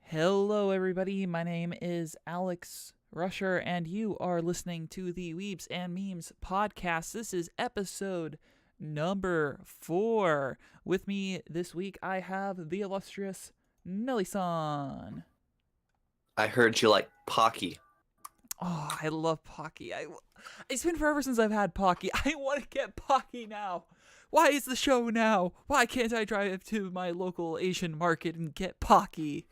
Hello, everybody. My name is Alex Rusher, and you are listening to the Weebs and Memes Podcast. This is episode number 4. With me this week, I have the illustrious Nellie-san. I heard you like Pocky. Oh, I love Pocky. It's been forever since I've had Pocky. I want to get Pocky now. Why is the show now? Why can't I drive to my local Asian market and get Pocky?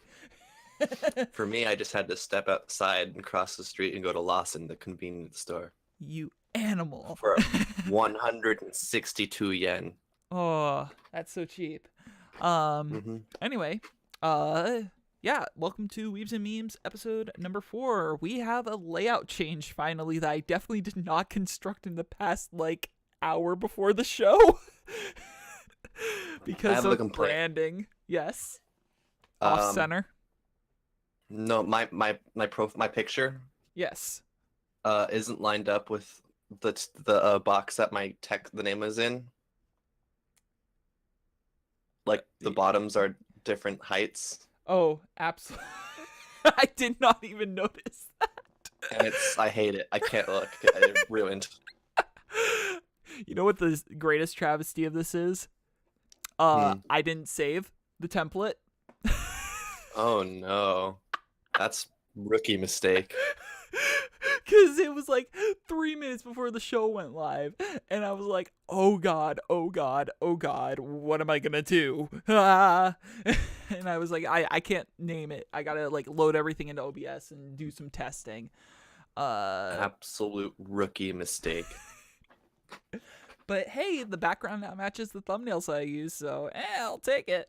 For me, I just had to step outside and cross the street and go to Lawson, the convenience store. You animal. For 162 yen. Oh, that's so cheap. Anyway, yeah, welcome to Weebs and Memes episode number 4. We have a layout change finally that I definitely did not construct in the past, hour before the show. Because of branding. Yes. Off center. No, my picture. Yes. Isn't lined up with the box that the name is in. Like the bottoms are different heights. Oh, absolutely. I did not even notice that. And I hate it. I can't look. It's ruined. You know what the greatest travesty of this is? I didn't save the template. Oh no. That's rookie mistake. Because it was 3 minutes before the show went live. And I was like, oh God, oh God, oh God, what am I going to do? And I was like, I can't name it. I got to load everything into OBS and do some testing. Absolute rookie mistake. But hey, the background now matches the thumbnails I use, so I'll take it.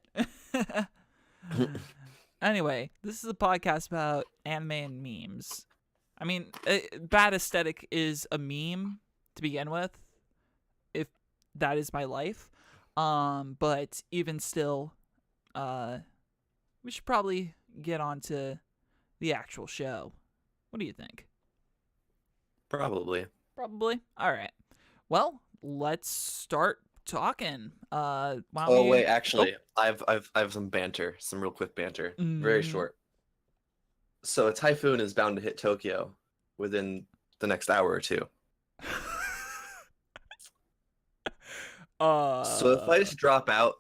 Anyway, this is a podcast about anime and memes. I mean, bad aesthetic is a meme to begin with, if that is my life. But even still, we should probably get on to the actual show. What do you think? Probably. Probably? All right. Well, let's start talking. Wait, actually, I've some banter, some real quick banter, very short. So a typhoon is bound to hit Tokyo within the next hour or two. So if I just drop out,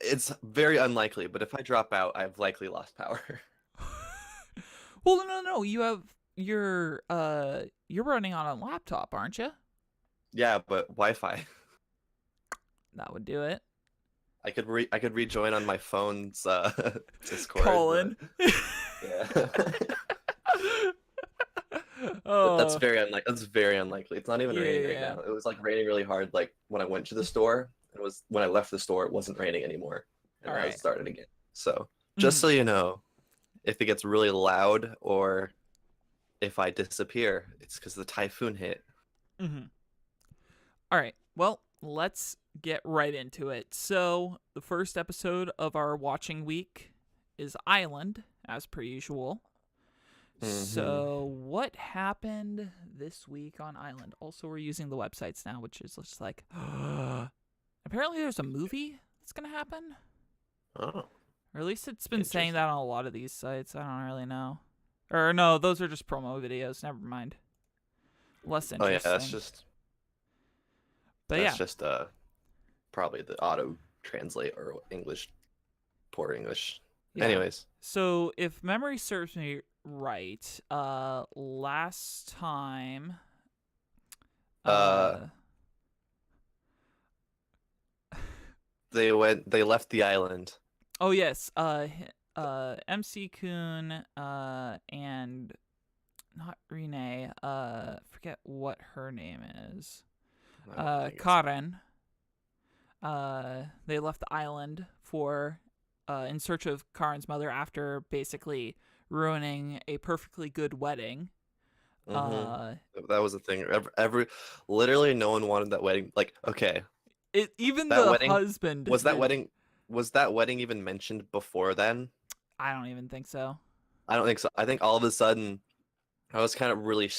it's very unlikely. But if I drop out, I've likely lost power. Well, no. You're running on a laptop, aren't you? Yeah, but Wi-Fi. That would do it. I could rejoin on my phone's Discord. Colin. Yeah. But Oh. that's very unlikely. It's not even raining right now. It was like raining really hard like when I went to the store. It was when I left the store, it wasn't raining anymore. And All now right. it started again. So just so you know, if it gets really loud or if I disappear, it's because the typhoon hit. Mm-hmm. All right. Well, let's get right into it. So the first episode of our watching week is Island, as per usual. So what happened this week on Island? Also, we're using the websites now, which is just like, apparently there's a movie that's going to happen. Oh. Or at least it's been saying that on a lot of these sites. I don't really know. Or no, those are just promo videos. Never mind. Less interesting. Oh yeah, that's just probably the auto translate or English, poor English. Yeah. Anyways. So if memory serves me right, last time they left the island. Oh yes, MC Kun and not Renee, forget what her name is. Karen. They left the island for in search of Karen's mother after basically ruining a perfectly good wedding. That was the thing. Literally no one wanted that wedding. Like, okay. Even that the wedding, husband was that wedding even mentioned before then? I don't even think so. I don't think so. I think all of a sudden I was kind of really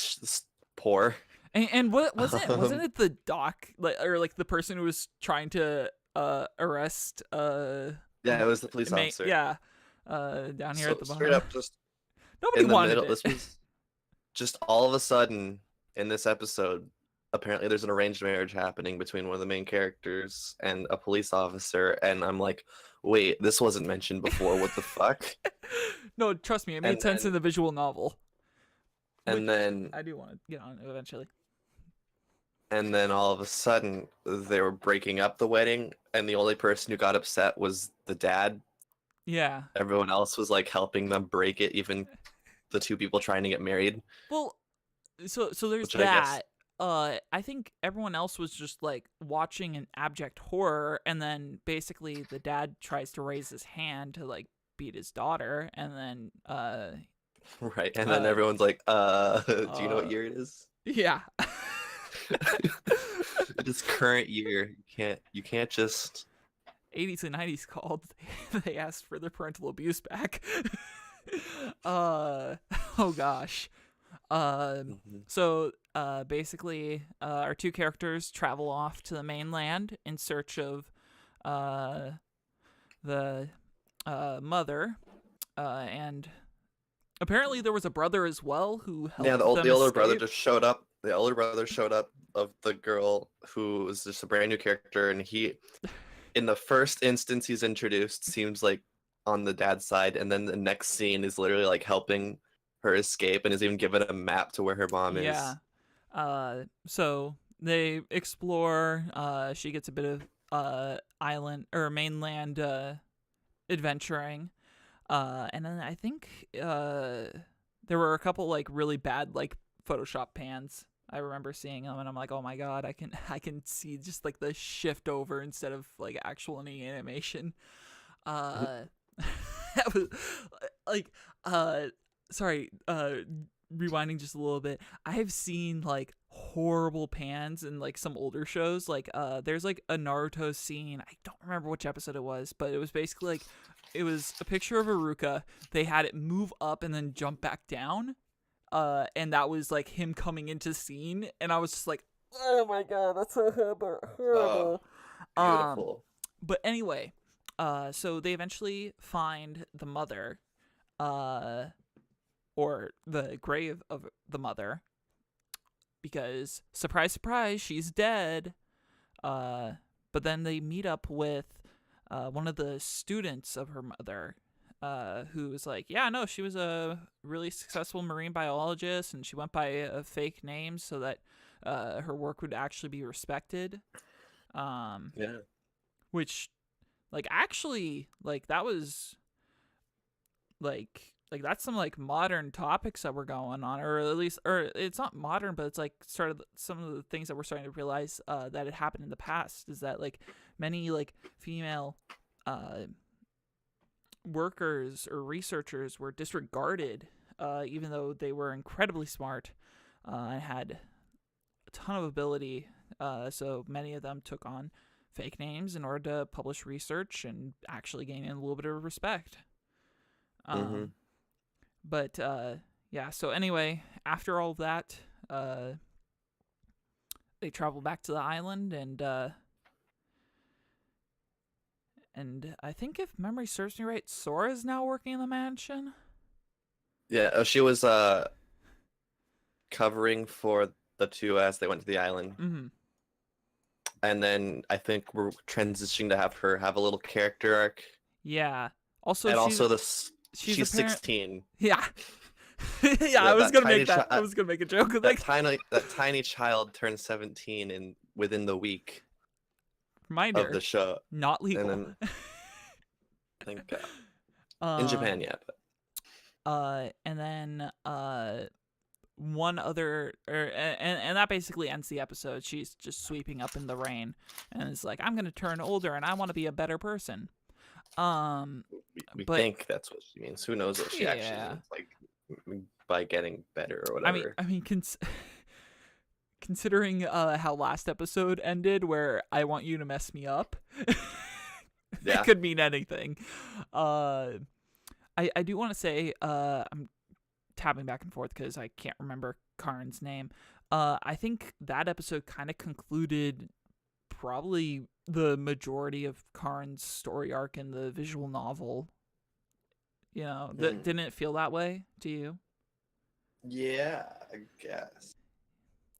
poor. And what wasn't it the doc or like the person who was trying to arrest yeah, it was the police officer. Yeah. Down here at the bottom. Straight up just nobody wanted it. This was just all of a sudden in this episode, apparently there's an arranged marriage happening between one of the main characters and a police officer, and I'm like, wait, this wasn't mentioned before. What the fuck? No, trust me, it made sense in the visual novel. And then I do want to get on it eventually. And then all of a sudden they were breaking up the wedding, and the only person who got upset was the dad. Yeah. Everyone else was like helping them break it, even the two people trying to get married. Well, so there's that. I think everyone else was just like watching an abject horror, and then basically the dad tries to raise his hand to like beat his daughter, and then right, and then everyone's like, do you know what year it is? Yeah. It is current year. You can't just 80s and 90s called. They asked for their parental abuse back. Oh gosh. So basically our two characters travel off to the mainland in search of the mother, and apparently there was a brother as well who helped them the older escape. brother just showed up. The older brother showed up of the girl who was just a brand new character, and he, in the first instance he's introduced, seems like on the dad's side, and then the next scene is literally like helping her escape and is even given a map to where her mom is. Yeah. So they explore. She gets a bit of island or mainland adventuring, and then I think there were a couple like really bad like Photoshop pans. I remember seeing them, and I'm like, oh my god, I can see just like the shift over instead of like actual any animation. That was like sorry, rewinding just a little bit. I have seen like horrible pans in like some older shows. Like there's like a Naruto scene. I don't remember which episode it was, but it was basically like it was a picture of Iruka. They had it move up and then jump back down. And that was like him coming into scene, and I was just like, oh my god, that's so horrible. Beautiful. But anyway, so they eventually find the mother, or the grave of the mother, because surprise, surprise, she's dead. But then they meet up with one of the students of her mother, who was like, yeah, no, she was a really successful marine biologist, and she went by a fake name so that her work would actually be respected. Yeah. Which, Like actually, like that was like that's some like modern topics that were going on, or at least, or it's not modern, but it's like sort of some of the things that we're starting to realize that had happened in the past is that like many like female workers or researchers were disregarded, even though they were incredibly smart and had a ton of ability. So many of them took on fake names in order to publish research and actually gain a little bit of respect. But yeah, so anyway, after all of that, they travel back to the island, and I think if memory serves me right, Sora's now working in the mansion. Yeah, she was covering for the two as they went to the island. Mm-hmm. And then I think we're transitioning to have her have a little character arc. Yeah. Also, and she's 16. Yeah. Yeah, I was gonna make that. I was gonna make a joke. That tiny child turned 17 within the week. Reminder of the show. Not legal. And then, I think in Japan, yeah. And then one other, and that basically ends the episode. She's just sweeping up in the rain, and is like, "I'm gonna turn older, and I want to be a better person." We think that's what she means. Who knows what she actually means? Like by getting better or whatever. I mean, considering how last episode ended, where I want you to mess me up, it could mean anything. I do want to say, I'm tabbing back and forth because I can't remember Karin's name. I think that episode kind of concluded probably the majority of Karin's story arc in the visual novel. You know, didn't it feel that way to you? Yeah, I guess.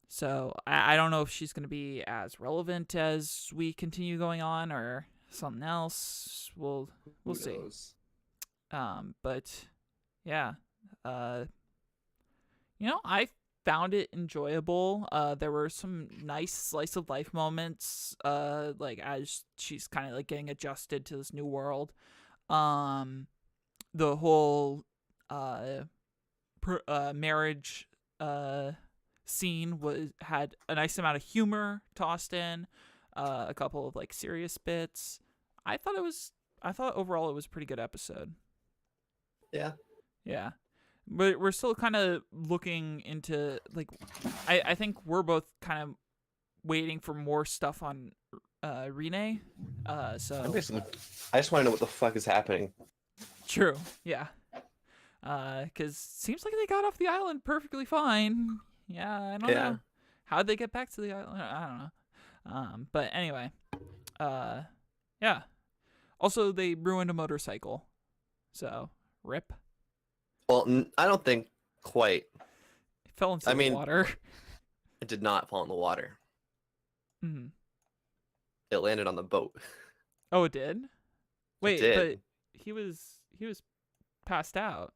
So I don't know if she's going to be as relevant as we continue going on or something else. We'll see. But yeah, you know, I found it enjoyable. There were some nice slice of life moments, like as she's kind of like getting adjusted to this new world. The whole marriage scene had a nice amount of humor tossed in, a couple of like serious bits. I thought overall it was a pretty good episode. Yeah, but we're still kind of looking into like, I think we're both kind of waiting for more stuff on Rene. So I just want to know what the fuck is happening. True. Yeah. Because seems like they got off the island perfectly fine. Yeah, I don't know. How'd they get back to the island? I don't know. But anyway. Yeah. Also, they ruined a motorcycle. So, rip. Well, I don't think quite. It fell into the water. It did not fall in the water. Mm-hmm. It landed on the boat. Oh, it did? Wait, it did. But he was passed out,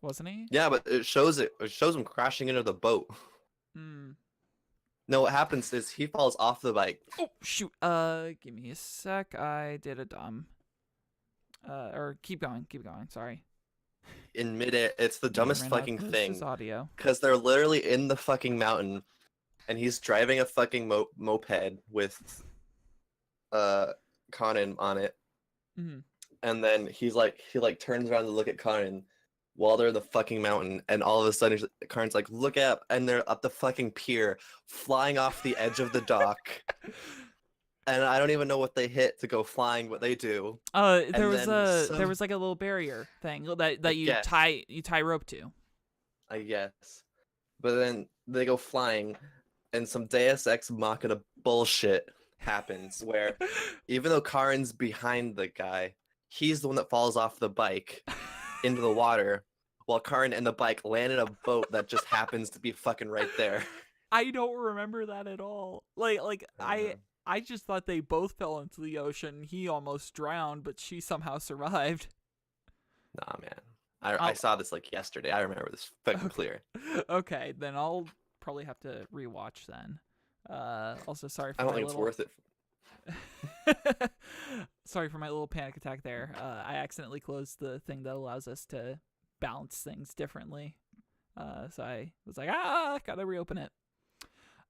wasn't he? Yeah, but it shows him crashing into the boat. No, what happens is he falls off the bike. Oh shoot! Give me a sec. I did a dumb. Or keep going. Sorry. In midair, it's the dumbest fucking thing. This is audio. Because they're literally in the fucking mountain, and he's driving a fucking moped with Conan on it. Mm-hmm. And then he turns around to look at Karin while they're in the fucking mountain, and all of a sudden Karin's like, look up, and they're at the fucking pier, flying off the edge of the dock. And I don't even know what they hit to go flying, but they do. There was like a little barrier thing that you tie rope to. I guess. But then they go flying, and some Deus Ex Machina bullshit happens where even though Karin's behind the guy, he's the one that falls off the bike into the water, while Karin and the bike land in a boat that just happens to be fucking right there. I don't remember that at all. I just thought they both fell into the ocean. He almost drowned, but she somehow survived. Nah, man. I saw this like yesterday. I remember this fucking clear. Okay, then I'll probably have to rewatch then. Also, sorry for I don't think it's worth it. Sorry for my little panic attack there. I accidentally closed the thing that allows us to balance things differently. So I was like, gotta reopen it.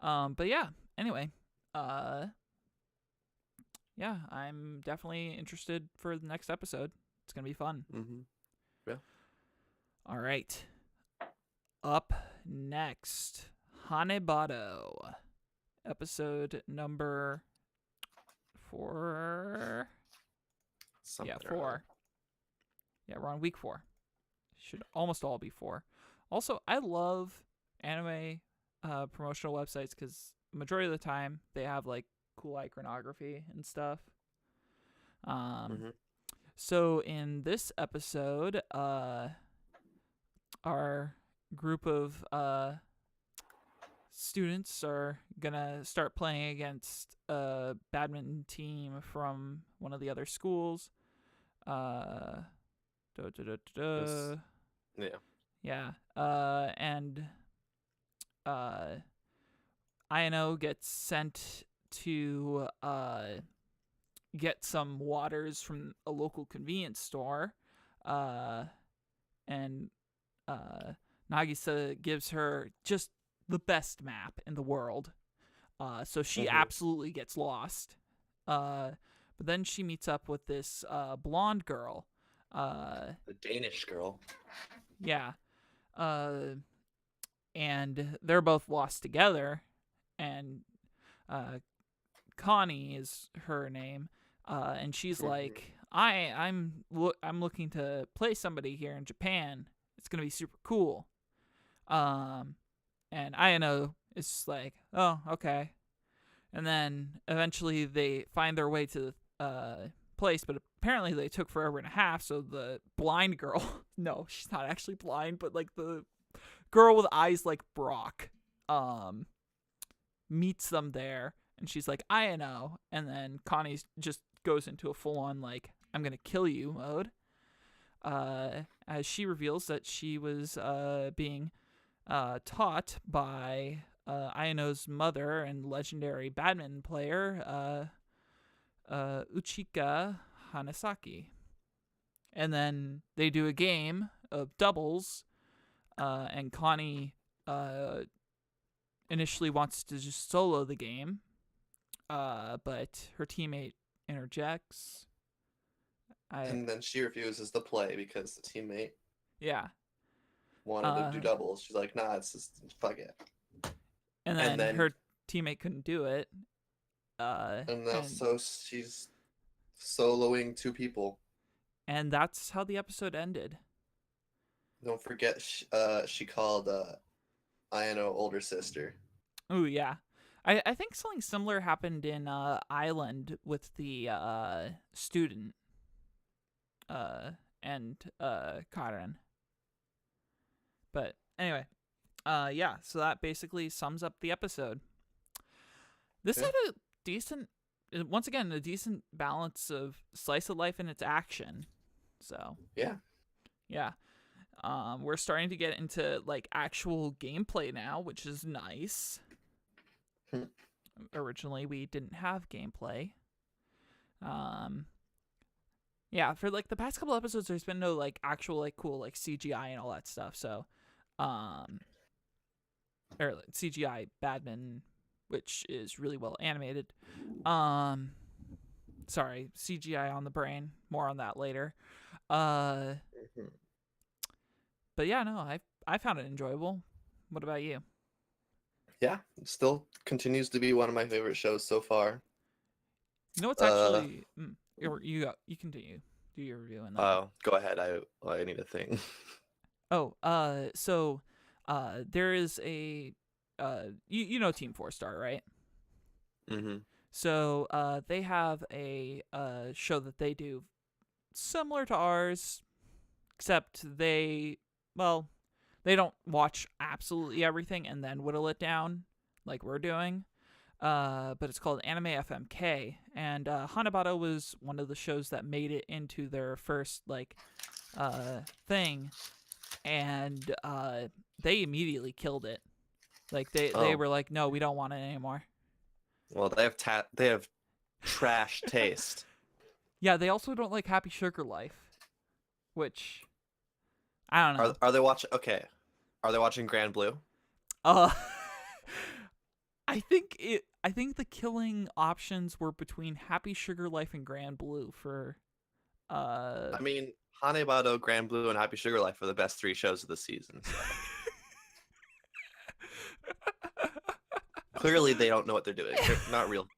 But yeah, anyway, yeah, I'm definitely interested for the next episode. It's gonna be fun. Mm-hmm. Yeah. All right. Up next, Hanebado, episode number 4. Something Yeah, 4. Yeah, we're on week 4. Should almost all be 4. Also, I love anime promotional websites because majority of the time they have like cool iconography and stuff. So in this episode, our group of students are gonna start playing against a badminton team from one of the other schools. Yeah. And Ayano gets sent to get some waters from a local convenience store. And Nagisa gives her just the best map in the world. So she absolutely gets lost. But then she meets up with this blonde girl. The Danish girl. Yeah. And they're both lost together. And Connie is her name. And she's like, I'm looking to play somebody here in Japan. It's gonna be super cool. And Ayano is just like, oh, okay. And then eventually they find their way to the place, but apparently they took forever and a half. So the blind girl, no, she's not actually blind, but like the girl with eyes like Brock, meets them there, and she's like, Ayano. And then Connie just goes into a full-on like, I'm gonna kill you mode. As she reveals that she was being taught by Ayano's mother and legendary badminton player, Uchika Hanasaki. And then they do a game of doubles, and Connie initially wants to just solo the game, but her teammate interjects. And then she refuses to play because the teammate wanted to do doubles. She's like, nah, it's just, fuck it. And then her teammate couldn't do it. So she's soloing 2 people. And that's how the episode ended. Don't forget, she called Ayano older sister. Oh, yeah. I think something similar happened in Island with the student and Karen. But anyway, yeah, so that basically sums up the episode. This had a decent balance of slice of life and its action. So yeah. We're starting to get into like actual gameplay now, which is nice. Originally, we didn't have gameplay. Yeah, for like the past couple episodes, there's been no like actual like cool like CGI and all that stuff. So, or CGI badminton, which is really well animated. Sorry, CGI on the brain. More on that later. But yeah, no, I found it enjoyable. What about you? Yeah, it still continues to be one of my favorite shows so far. You know what's actually you continue. Do your review and oh, go ahead. I need a thing. So there is a you know Team 4-Star, right? Mm-hmm. So they have a show that they do similar to ours, except they don't watch absolutely everything and then whittle it down like we're doing. But it's called Anime FMK, and Hanebado was one of the shows that made it into their first thing, and they immediately killed it. Like they were like, no, we don't want it anymore. Well, they have trash taste. Yeah, they also don't like Happy Sugar Life, which I don't know. Are they watching? Okay, are they watching Grand Blue? Uh, I think the killing options were between Happy Sugar Life and Grand Blue for I mean, Hanebado, Grand Blue, and Happy Sugar Life are the best 3 shows of the season. So. Clearly, they don't know what they're doing. They're not real.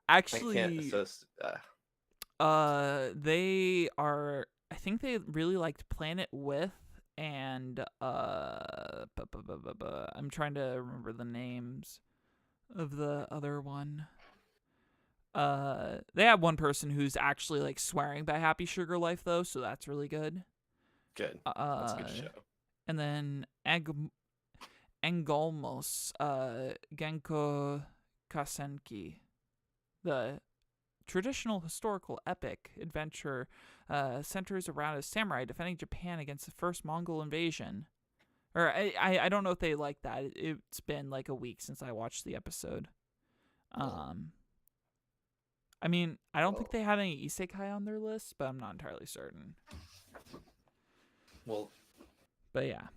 Actually, I they are. I think they really liked Planet With and I'm trying to remember the names of the other one. They have one person who's actually like swearing by Happy Sugar Life though, so that's really good. Good. That's a good show. And then Engolmos, Genko Kasenki, the traditional historical epic adventure centers around a samurai defending Japan against the first Mongol invasion. Or I don't know if they like that. It's been like a week since I watched the episode. I mean, I don't think they had any isekai on their list, but I'm not entirely certain. Well, but yeah.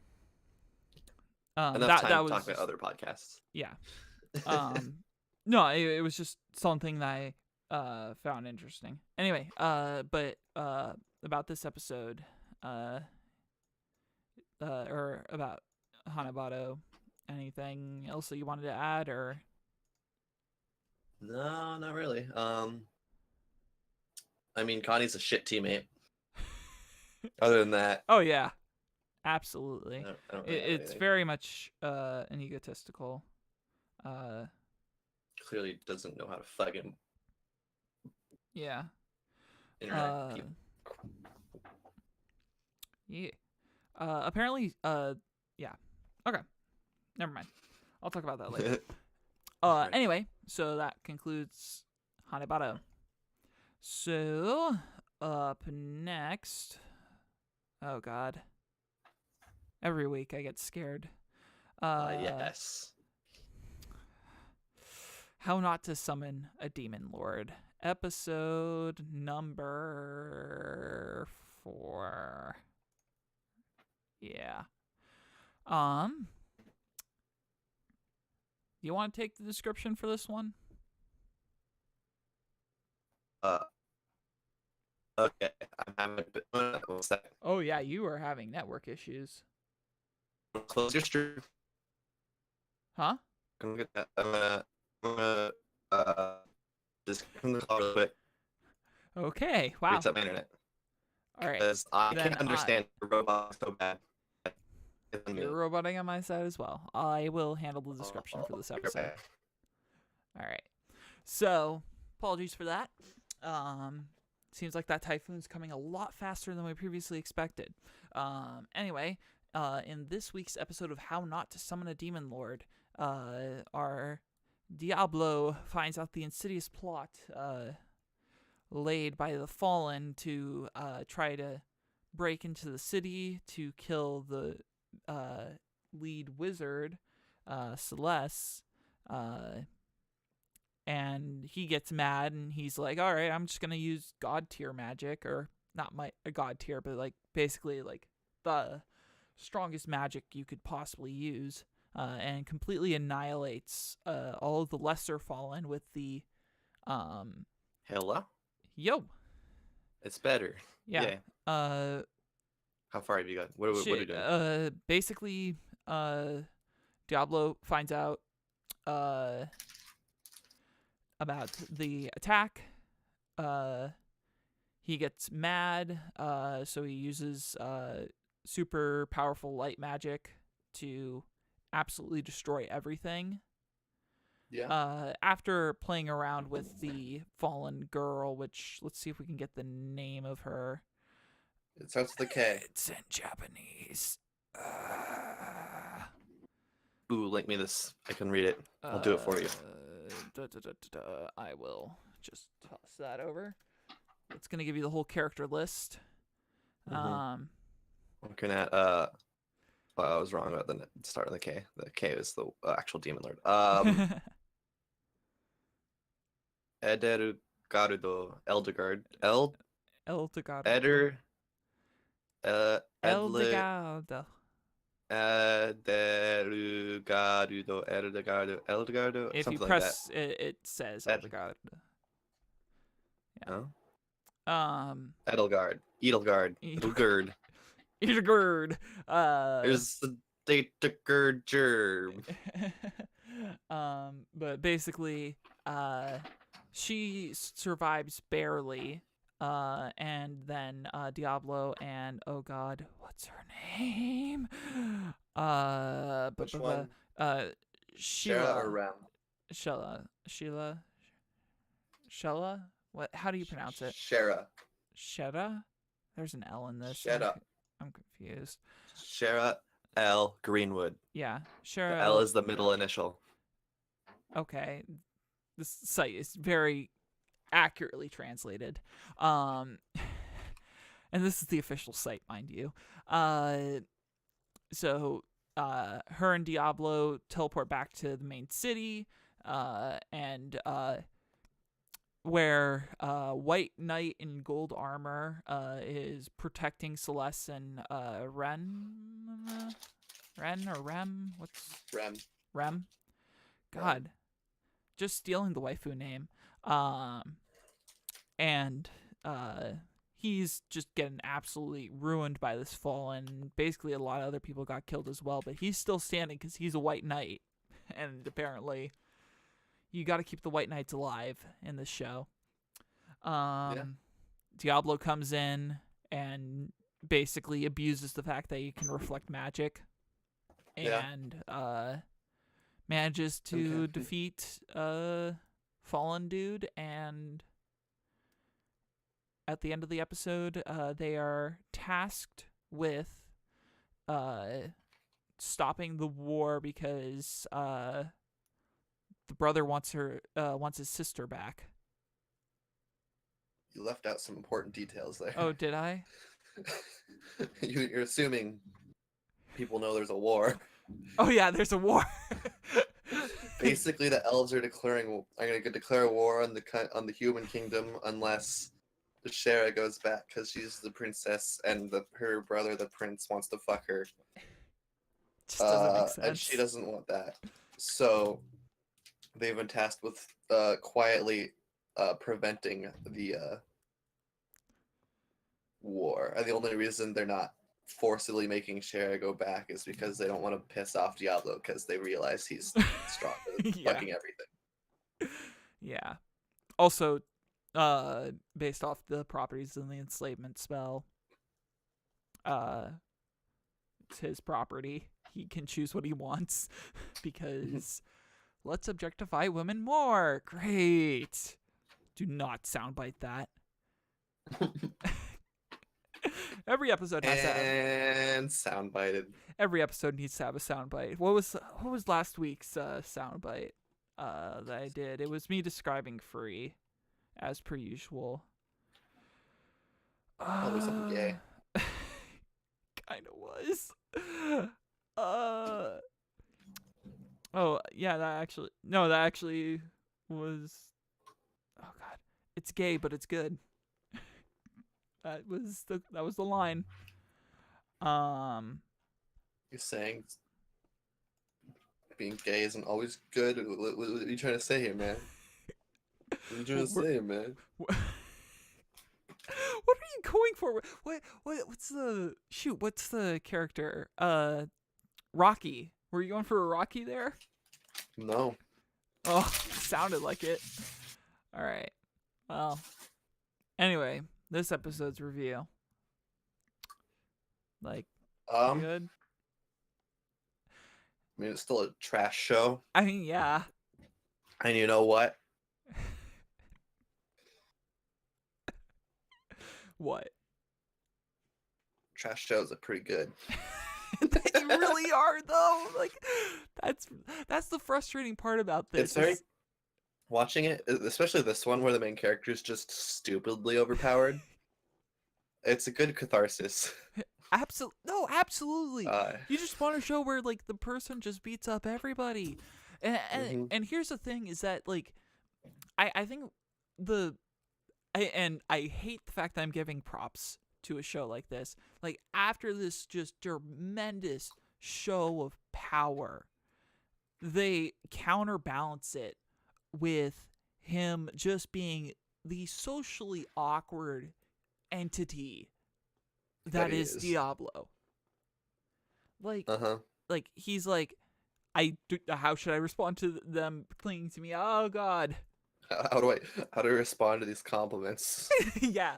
Enough time that to was talk about other podcasts. Yeah. No, it was just something that I found interesting. Anyway, but about this episode, or about Hanebado, anything else that you wanted to add, or? No, not really. I mean, Connie's a shit teammate. Other than that. Oh yeah, absolutely. I don't really it's very much an egotistical. Clearly doesn't know how to fucking. Yeah. Interact. Yeah. Apparently. Yeah. Okay. Never mind. I'll talk about that later. Right. Anyway, so that concludes Hanebado. So, up next. Oh, God. Every week I get scared. Yes. How Not to Summon a Demon Lord. Episode number 4. Yeah. You want to take the description for this one? Okay. I'm having a bit. One second. Oh yeah, you are having network issues. Close your stream. Huh? Can we get that? I'm gonna just come to the call real quick. Okay. Wow. Reset my internet. All right. Because I can't understand the robot so bad. You're roboting on my side as well. I will handle the description for this episode. Okay. All right. So, apologies for that. Seems like that typhoon's coming a lot faster than we previously expected. Anyway, in this week's episode of How Not to Summon a Demon Lord, our Diablo finds out the insidious plot laid by the Fallen to try to break into the city to kill the lead wizard, Celeste, and he gets mad and he's like, all right, I'm just going to use god tier magic, or not a god tier, but like basically like the strongest magic you could possibly use, and completely annihilates all of the lesser fallen with the Hello? Yo. It's better. Yeah. How far have you got? What are we doing? Basically, Diablo finds out about the attack. He gets mad, so he uses super powerful light magic to absolutely destroy everything. Yeah. After playing around with the fallen girl, which, let's see if we can get the name of her. It starts with a K. It's in Japanese. Ooh, link me this. I can read it. I'll do it for you. I will just toss that over. It's going to give you the whole character list. Looking at, I was wrong about the start of the K. The K is the actual demon lord. Edelgard, Eldegado. Eder, Edle, Eldegado. If you something like that. press it, it says Ed, Eldegado. Yeah. no? Edel- Edelgard. Edegard. There's the data germ. But basically, she survives barely. And then Diablo and oh god, what's her name? Which one? Shara Sheila. or Rem? Sheila. What? How do you pronounce it? Shara. Shera? There's an L in this. Shut up. I'm confused. Shara L. Greenwood. Yeah, The Shera. L is the middle initial. Okay, this site is very accurately translated. And this is the official site, mind you. So her and Diablo teleport back to the main city, and where White Knight in gold armor is protecting Celeste and Ren or Rem? What's Rem. Rem? God, just stealing the waifu name. And he's just getting absolutely ruined by this fallen. Basically, a lot of other people got killed as well, but he's still standing because he's a White Knight, and apparently, you got to keep the White Knights alive in this show. Diablo comes in and basically abuses the fact that he can reflect magic, and manages to defeat fallen dude. And at the end of the episode, they are tasked with stopping the war because the brother wants his sister back. You left out some important details there. Oh, did I? You're assuming people know there's a war. Oh yeah, there's a war. Basically, the elves are going to declare war on the human kingdom unless the Shara goes back because she's the princess and her brother, the prince, wants to fuck her. Just doesn't make sense. And she doesn't want that. So they've been tasked with quietly preventing the war. And the only reason they're not forcibly making Shara go back is because they don't want to piss off Diablo because they realize he's stronger than fucking everything. Yeah. Also, based off the properties in the enslavement spell, it's his property. He can choose what he wants because let's objectify women more. Great. Do not soundbite that. Every episode has to have, and soundbited. Every episode needs to have a soundbite. What was last week's soundbite that I did? It was me describing Free, as per usual. Probably something gay. Kind of was. Oh yeah, that actually was. Oh god, it's gay, but it's good. That was the line. You're saying being gay isn't always good? What are you trying to say here, man? What are you trying to say, man? What are you going for? What's the character? Rocky. Were you going for a Rocky there? No. Oh, sounded like it. All right. Well, anyway, this episode's review. Like, good. I mean, it's still a trash show. I mean, yeah. And you know what? What? Trash shows are pretty good. They really are, though. Like, that's the frustrating part about this. It's very watching it, especially this one where the main character is just stupidly overpowered. It's a good catharsis. Absolutely. You just want a show where like the person just beats up everybody, and here's the thing: is that like, I think I hate the fact that I'm giving props to a show like this. Like, after this just tremendous show of power, they counterbalance it with him just being the socially awkward entity that is Diablo. Like, like he's like, how should I respond to them clinging to me? Oh God. How do I respond to these compliments? Yeah.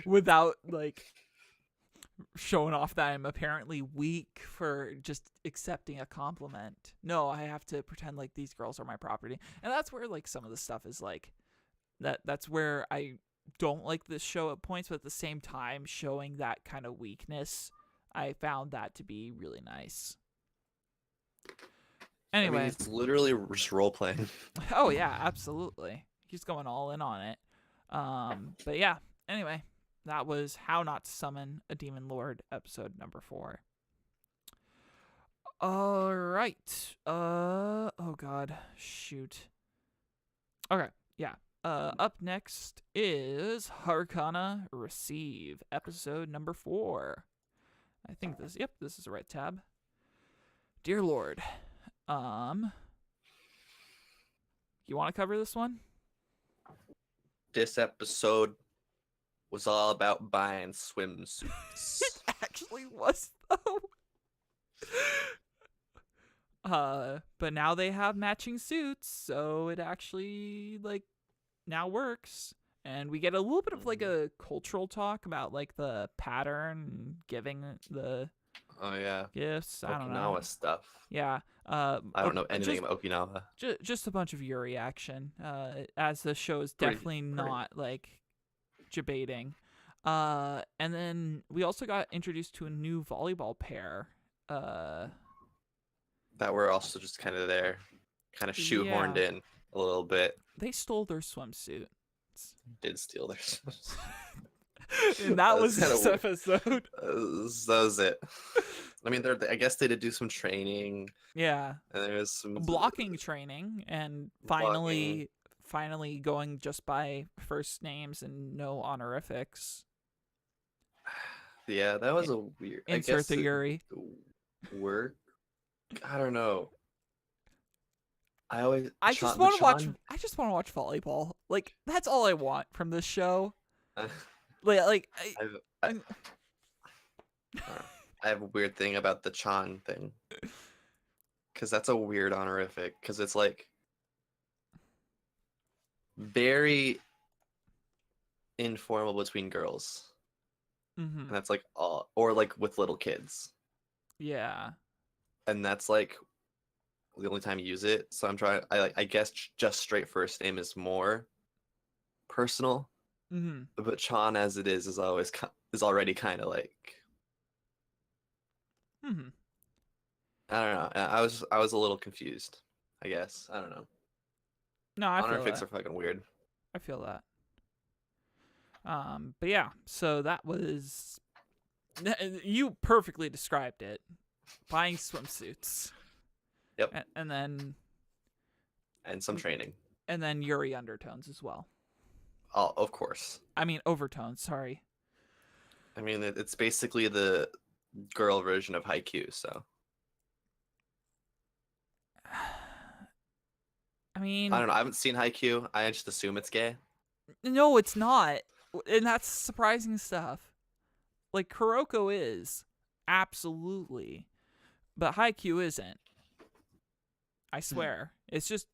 Without like showing off that I'm apparently weak for just accepting a compliment. No, I have to pretend like these girls are my property. And that's where like some of the stuff is like that's where I don't like this show at points, but at the same time showing that kind of weakness, I found that to be really nice. Anyway, I mean, he's literally just role playing. Oh yeah, absolutely. He's going all in on it. But yeah, anyway, that was How Not to Summon a Demon Lord, episode number 4. All right. Oh God, shoot. Okay, yeah. Up next is Harkana Receive, episode number 4. I think this is the right tab. Dear Lord, you want to cover this one? This episode was all about buying swimsuits. It actually was, though. But now they have matching suits, so it actually like now works. And we get a little bit of like a cultural talk about like the pattern giving the gifts. I don't know. Okinawa stuff. Yeah. I don't know anything about Okinawa. Just a bunch of Yuri action. As the show is definitely not like debating. And then we also got introduced to a new volleyball pair. That were also just kind of there, kind of shoehorned in a little bit. They stole their swimsuit. Did steal their swimsuit. And that was this episode. That was it. I mean, I guess they did do some training. Yeah. And there was some blocking training, and finally going just by first names and no honorifics. Yeah, that was a weird. Insert the Yuri. Work. I don't know. I just want to watch volleyball. Like, that's all I want from this show. I have a weird thing about the Chan thing, because that's a weird honorific, because it's like very informal between girls, and that's like all, or like with little kids. Yeah, and that's like the only time you use it. So I guess just straight first name is more personal. But Chan as it is already kind of like. I don't know. I was a little confused, I guess. I don't know. No, I feel that. Honorifics are fucking weird. I feel that. But yeah, so that was. You perfectly described it. Buying swimsuits. Yep. And then. And some training. And then Yuri undertones as well. Oh, of course. I mean, overtones, sorry. I mean, it's basically the girl version of Haikyuu, so. I mean... I don't know. I haven't seen Haikyuu. I just assume it's gay. No, it's not. And that's surprising stuff. Like, Kuroko is. Absolutely. But Haikyuu isn't. I swear. It's just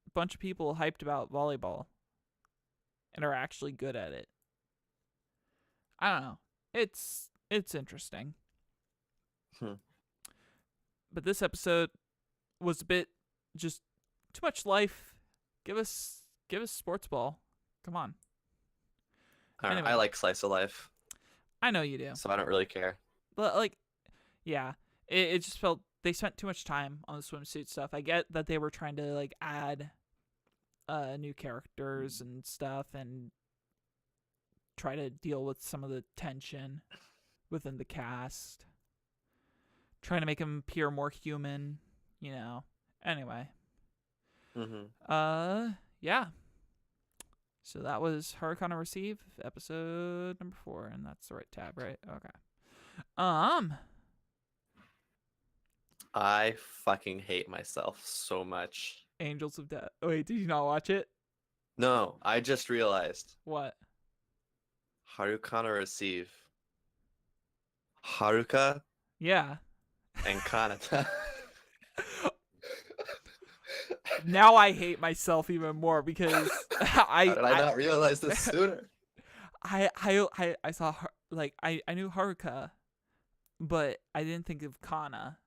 a bunch of people hyped about volleyball. And are actually good at it. I don't know. It's interesting. But this episode was a bit just too much life. Give us sports ball. Come on. Anyway. I like slice of life. I know you do. So I don't really care. But like, yeah, it just felt they spent too much time on the swimsuit stuff. I get that they were trying to like add new characters and stuff and try to deal with some of the tension within the cast, trying to make him appear more human, you know. Anyway. Yeah. So that was Hurricane Receive, episode number 4, and that's the right tab, right? Okay. I fucking hate myself so much. Angels of Death. Oh, wait, did you not watch it? No, I just realized. What? Harukana Receive. Haruka Yeah. and Kanata. Now I hate myself even more because How did I not realize this sooner? I saw I knew Haruka, but I didn't think of Kana.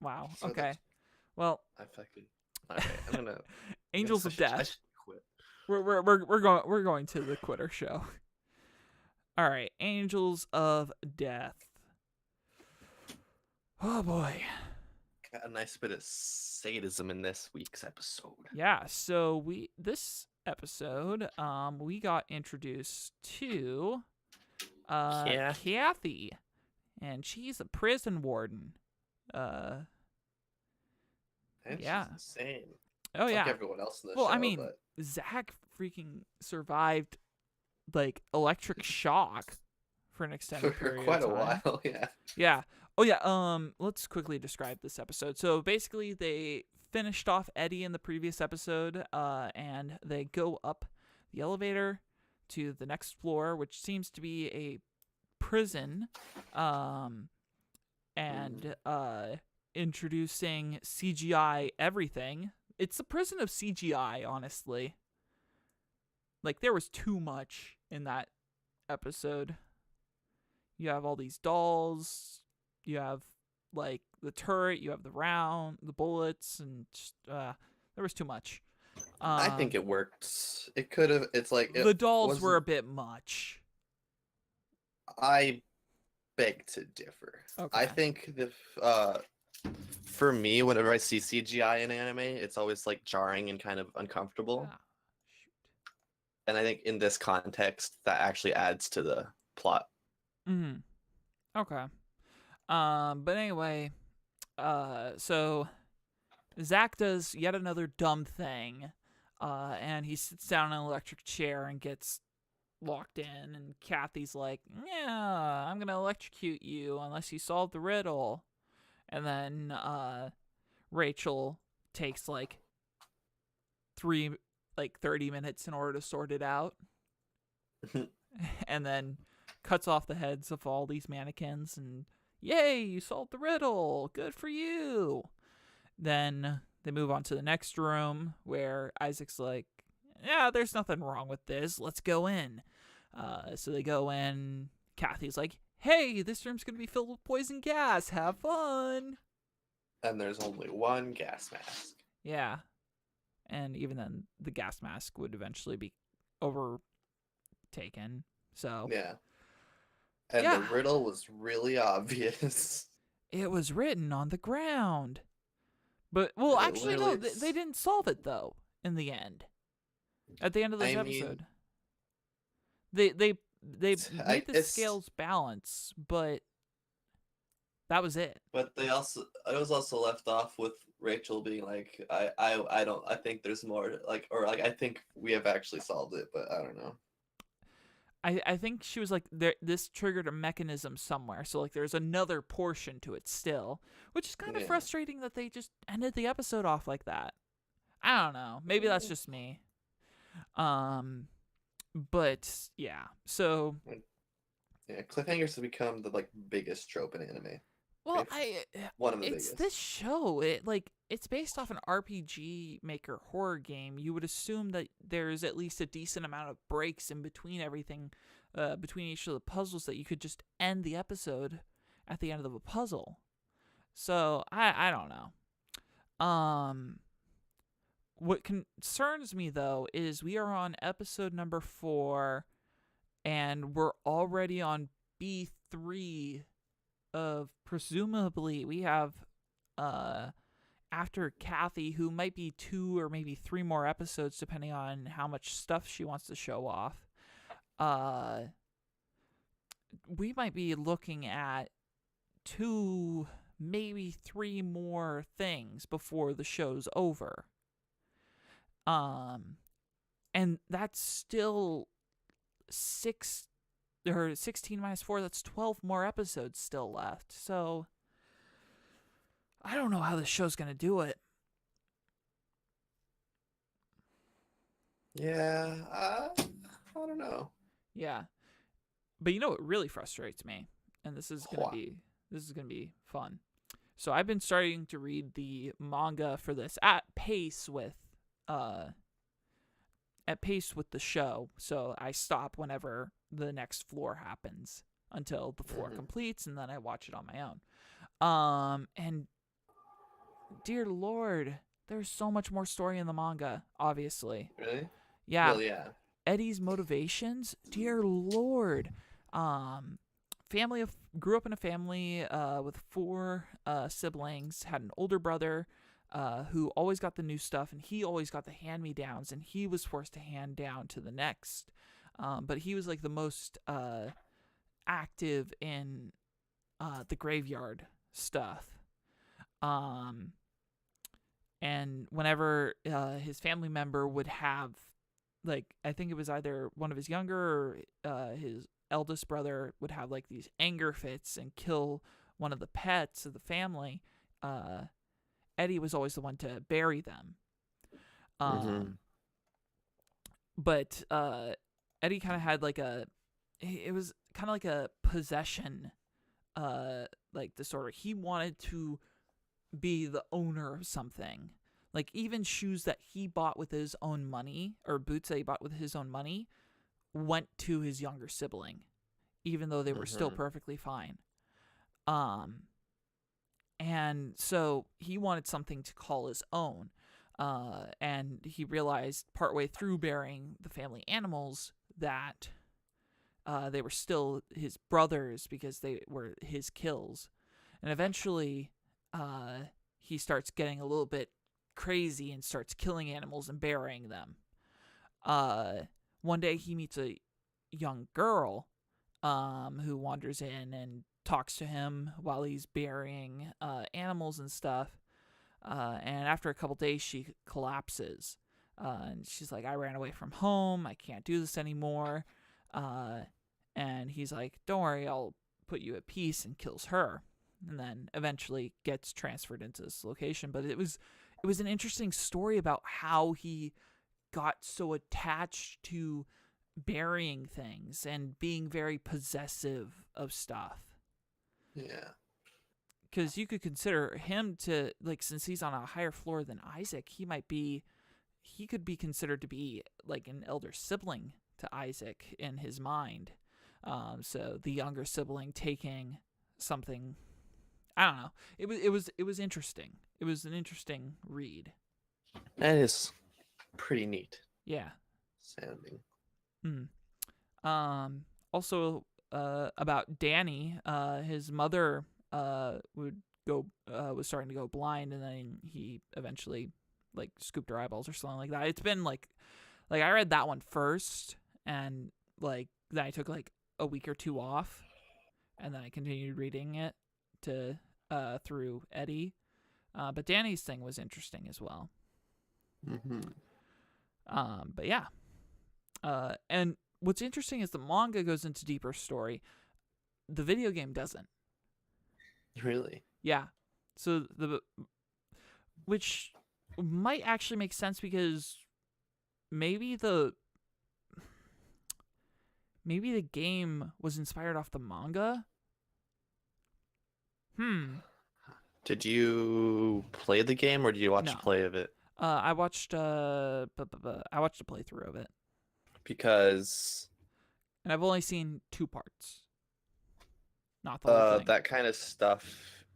Wow. So Okay. Well, I fucking. Okay, I'm gonna. Angels of I Death. should quit. We're going to the quitter show. All right, Angels of Death. Oh boy. Got a nice bit of sadism in this week's episode. Yeah. So this episode, we got introduced to Kathy, and she's a prison warden. And yeah. she's insane. Oh yeah. Like everyone else in the well, show. I mean, but... Zach freaking survived like electric shock for an extended for period quite of a time. while. Yeah. Yeah. Oh yeah. Let's quickly describe this episode. So basically, they finished off Eddie in the previous episode, and they go up the elevator to the next floor, which seems to be a prison, and introducing CGI everything. It's a prison of CGI, honestly. Like, there was too much in that episode. You have all these dolls, you have, like, the turret, you have the bullets, and just, there was too much. I think it worked. It could have. It's like the dolls were a bit much. I beg to differ. Okay. I think for me, whenever I see CGI in anime, it's always like jarring and kind of uncomfortable. Shoot. And I think in this context, that actually adds to the plot. Mm-hmm. Okay. But anyway, so Zach does yet another dumb thing, and he sits down in an electric chair and gets locked in, and Kathy's like, yeah, I'm gonna electrocute you unless you solve the riddle. And then Rachel takes like 30 minutes in order to sort it out. And then cuts off the heads of all these mannequins, and yay, you solved the riddle, good for you. Then they move on to the next room where Isaac's like, yeah, there's nothing wrong with this, let's go in. So they go in. Kathy's like, hey, this room's gonna be filled with poison gas, have fun. And there's only one gas mask. Yeah. And even then, the gas mask would eventually be overtaken. So yeah. And yeah. The riddle was really obvious. It was written on the ground. But, well, actually, no, they didn't solve it, though, in the end. At the end of this episode. They made the scales balance, but that was it. But it was also left off with Rachel being like, I think there's more, like, or like, I think we have actually solved it, but I don't know. I think she was like, this triggered a mechanism somewhere, so like there's another portion to it still, which is kind of frustrating that they just ended the episode off like that. I don't know. Maybe that's just me. But yeah, so yeah, cliffhangers have become the like biggest trope in anime. Well, one of the biggest. This show, it's based off an RPG Maker horror game. You would assume that there's at least a decent amount of breaks in between everything, between each of the puzzles, that you could just end the episode at the end of a puzzle. So I don't know. What concerns me though is we are on episode number 4, and we're already on B3 of presumably we have after Kathy, who might be 2 or maybe 3 more episodes depending on how much stuff she wants to show off. We might be looking at 2, maybe 3 more things before the show's over. And that's still 16 minus 4, that's 12 more episodes still left. So I don't know how this show's going to do it. Yeah, I don't know. Yeah. But you know what really frustrates me? And this is going to be fun. So I've been starting to read the manga for this at pace with the show. So I stop whenever the next floor happens until the floor completes, and then I watch it on my own. And dear Lord, there's so much more story in the manga, obviously. Really? Yeah. Well, yeah. Eddie's motivations, dear Lord. Grew up in a family with 4 siblings, had an older brother who always got the new stuff, and he always got the hand-me-downs, and he was forced to hand down to the next. But he was like the most active in the graveyard stuff. And whenever his family member would have, like, I think it was either one of his younger or his eldest brother would have like these anger fits and kill one of the pets of the family, Eddie was always the one to bury them. But Eddie kind of had like it was kind of like a possession like disorder. He wanted to be the owner of something. Like even shoes that he bought with his own money, or boots that he bought with his own money, went to his younger sibling, even though they were still perfectly fine. And so he wanted something to call his own. And he realized partway through burying the family animals that they were still his brothers because they were his kills. And eventually he starts getting a little bit crazy and starts killing animals and burying them. One day he meets a young girl who wanders in and talks to him while he's burying animals and stuff. And after a couple days, she collapses. And she's like, I ran away from home. I can't do this anymore. And he's like, don't worry, I'll put you at peace, and kills her. And then eventually gets transferred into this location. But it was an interesting story about how he got so attached to burying things and being very possessive of stuff. Yeah. Because you could consider him to, like, since he's on a higher floor than Isaac, he could be considered to be like an elder sibling to Isaac in his mind. So the younger sibling taking something, I don't know. It was interesting. It was an interesting read. That is pretty neat. Yeah. Sounding. Also, about Danny, his mother was starting to go blind, and then he eventually like scooped her eyeballs or something like that. It's been like I read that one first, and like then I took like a week or two off, and then I continued reading it through Eddie. But Danny's thing was interesting as well. But yeah. And what's interesting is the manga goes into deeper story. The video game doesn't. Really? Yeah. So which might actually make sense because maybe the game was inspired off the manga. Did you play the game or did you watch a play of it? I watched a playthrough of it. Because and I've only seen 2 parts. Not the whole thing. That kind of stuff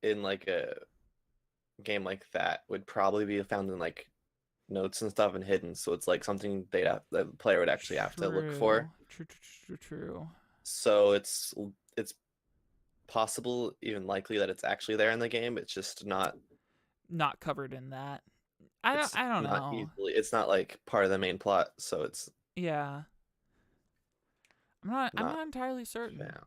in like a game like that would probably be found in like notes and stuff and hidden, so it's like something the player would actually have to look for. True. So it's possible, even likely, that it's actually there in the game. It's just not covered in that. I don't know. Easily, it's not like part of the main plot, so it's I'm not entirely certain. Yeah.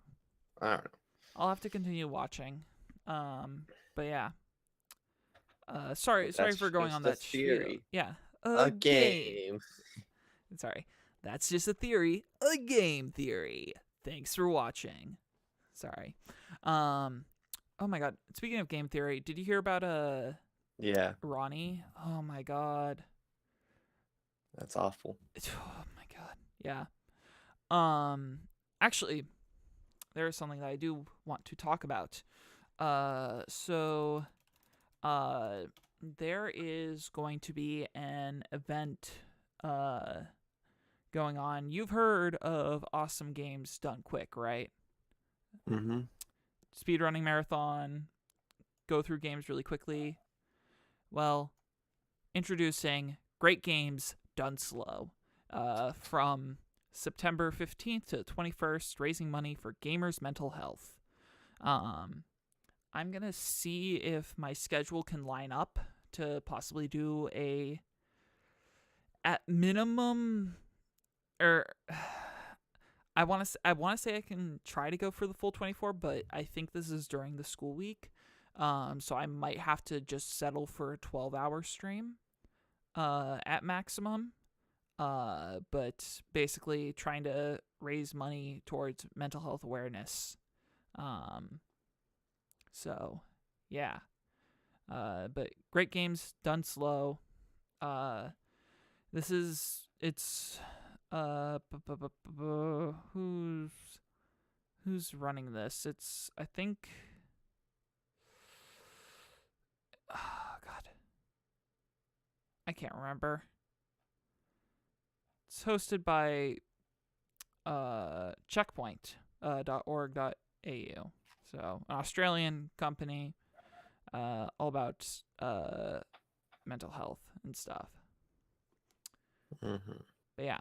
I don't know. I'll have to continue watching. But yeah. Sorry for going on that theory. Yeah. A game. Sorry, that's just a theory. A game theory. Thanks for watching. Sorry. Oh my god. Speaking of game theory, did you hear about Yeah, Ronnie? Oh my god. that's awful. Oh my god. Yeah. Actually, there is something that I do want to talk about. There is going to be an event going on. You've heard of Awesome Games Done Quick, right? Mm-hmm. Speedrunning marathon, go through games really quickly. Well, introducing Great Games Done Slow from September 15th to 21st, raising money for gamers' mental health. I'm going to see if my schedule can line up to possibly do at minimum, or I want to say I can try to go for the full 24, but I think this is during the school week. So I might have to just settle for a 12-hour stream at maximum. But basically trying to raise money towards mental health awareness. So, yeah. But Great Games Done Slow. It's who's running this? It's, I think, oh god, I can't remember. It's hosted by checkpoint.org.au. So, an Australian company all about mental health and stuff. Mm-hmm. But yeah.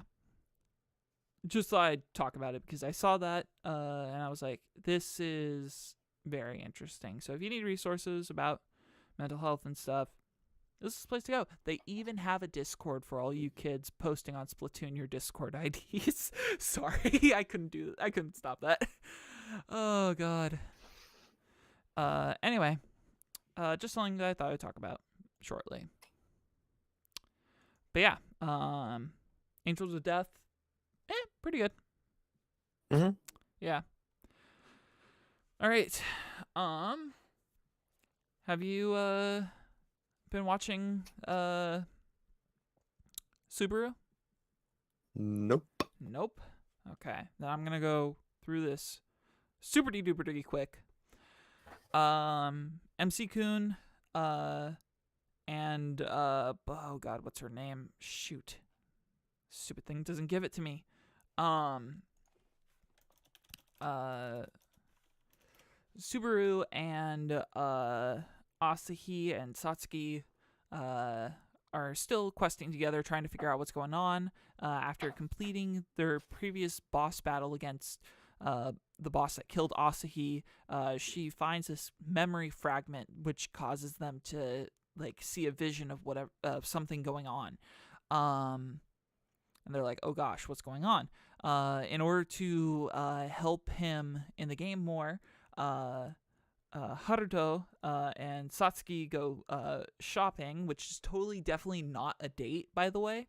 Just thought I'd talk about it because I saw that and I was like, this is very interesting. So if you need resources about mental health and stuff, this is the place to go. They even have a Discord for all you kids posting on Splatoon your Discord IDs. Sorry, I couldn't stop that. Oh god. Anyway, just something that I thought I'd talk about shortly. But yeah, Angels of Death, pretty good. Mm-hmm. Yeah. All right. Have you been watching Subaru? Nope. Nope. Okay. Then I'm gonna go through this super duper quick. MC Kun, and oh god, what's her name? Shoot. Stupid thing doesn't give it to me. Subaru and Asahi and Satsuki are still questing together, trying to figure out what's going on. After completing their previous boss battle against the boss that killed Asahi, she finds this memory fragment which causes them to see a vision of whatever something going on. And they're like, oh gosh, what's going on? In order to help him in the game more, Haruto and Satsuki go shopping, which is definitely not a date, by the way.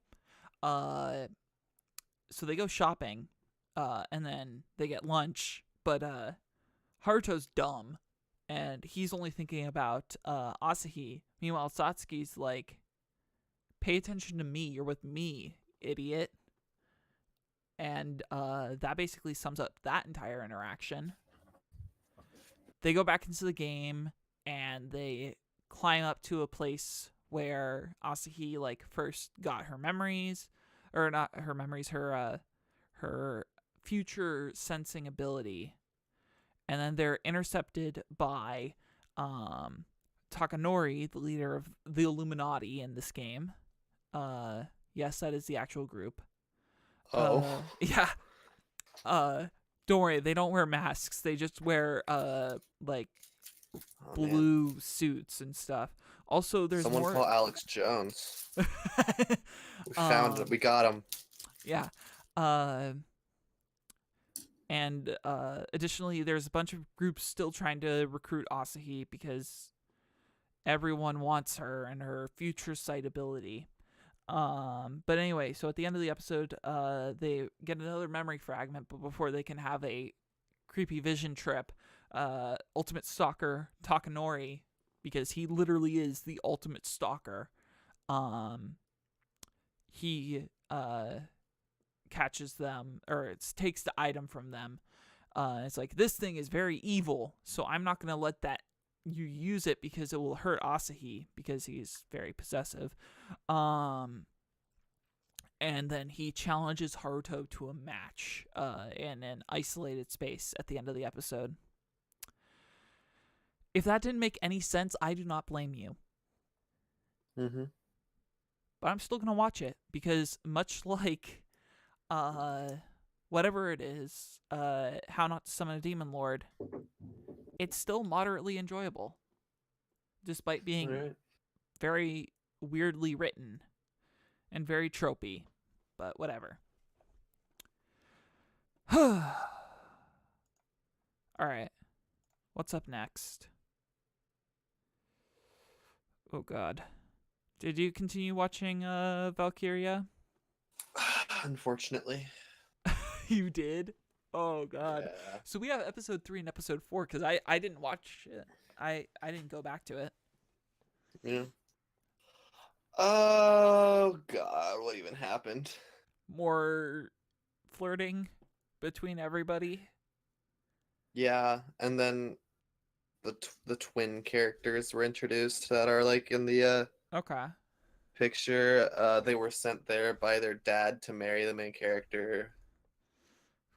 So they go shopping, and then they get lunch, but Haruto's dumb, and he's only thinking about Asahi. Meanwhile, Satsuki's like, pay attention to me, you're with me, idiot. And that basically sums up that entire interaction. They go back into the game, and they climb up to a place where Asahi first got her memories, or not her memories, her future sensing ability, and then they're intercepted by Takanori, the leader of the Illuminati in this game. Yes, that is the actual group. Yeah. Don't worry, they don't wear masks. They just wear blue suits and stuff. Also, there's someone call Alex Jones. We found it. We got him. Yeah. And additionally, there's a bunch of groups still trying to recruit Asahi because everyone wants her and her future sight ability. But anyway, so at the end of the episode, they get another memory fragment, but before they can have a creepy vision trip, ultimate stalker Takanori, because he literally is the ultimate stalker, he catches them, or takes the item from them. It's like, this thing is very evil, so I'm not gonna let that you use it because it will hurt Asahi, because he's very possessive. And then he challenges Haruto to a match in an isolated space at the end of the episode. If that didn't make any sense, I do not blame you. Mm-hmm. But I'm still going to watch it, because much like whatever it is, How Not to Summon a Demon Lord, it's still moderately enjoyable, despite being very weirdly written and very tropey, but whatever. All right, what's up next? Oh God, did you continue watching Valkyria? Unfortunately. You did? Oh God. Yeah. So we have episode 3 and episode 4, because I didn't watch it. I didn't go back to it. Yeah. Oh God, what even happened? More flirting between everybody. Yeah, and then the twin characters were introduced that are like in the Okay. picture. They were sent there by their dad to marry the main character.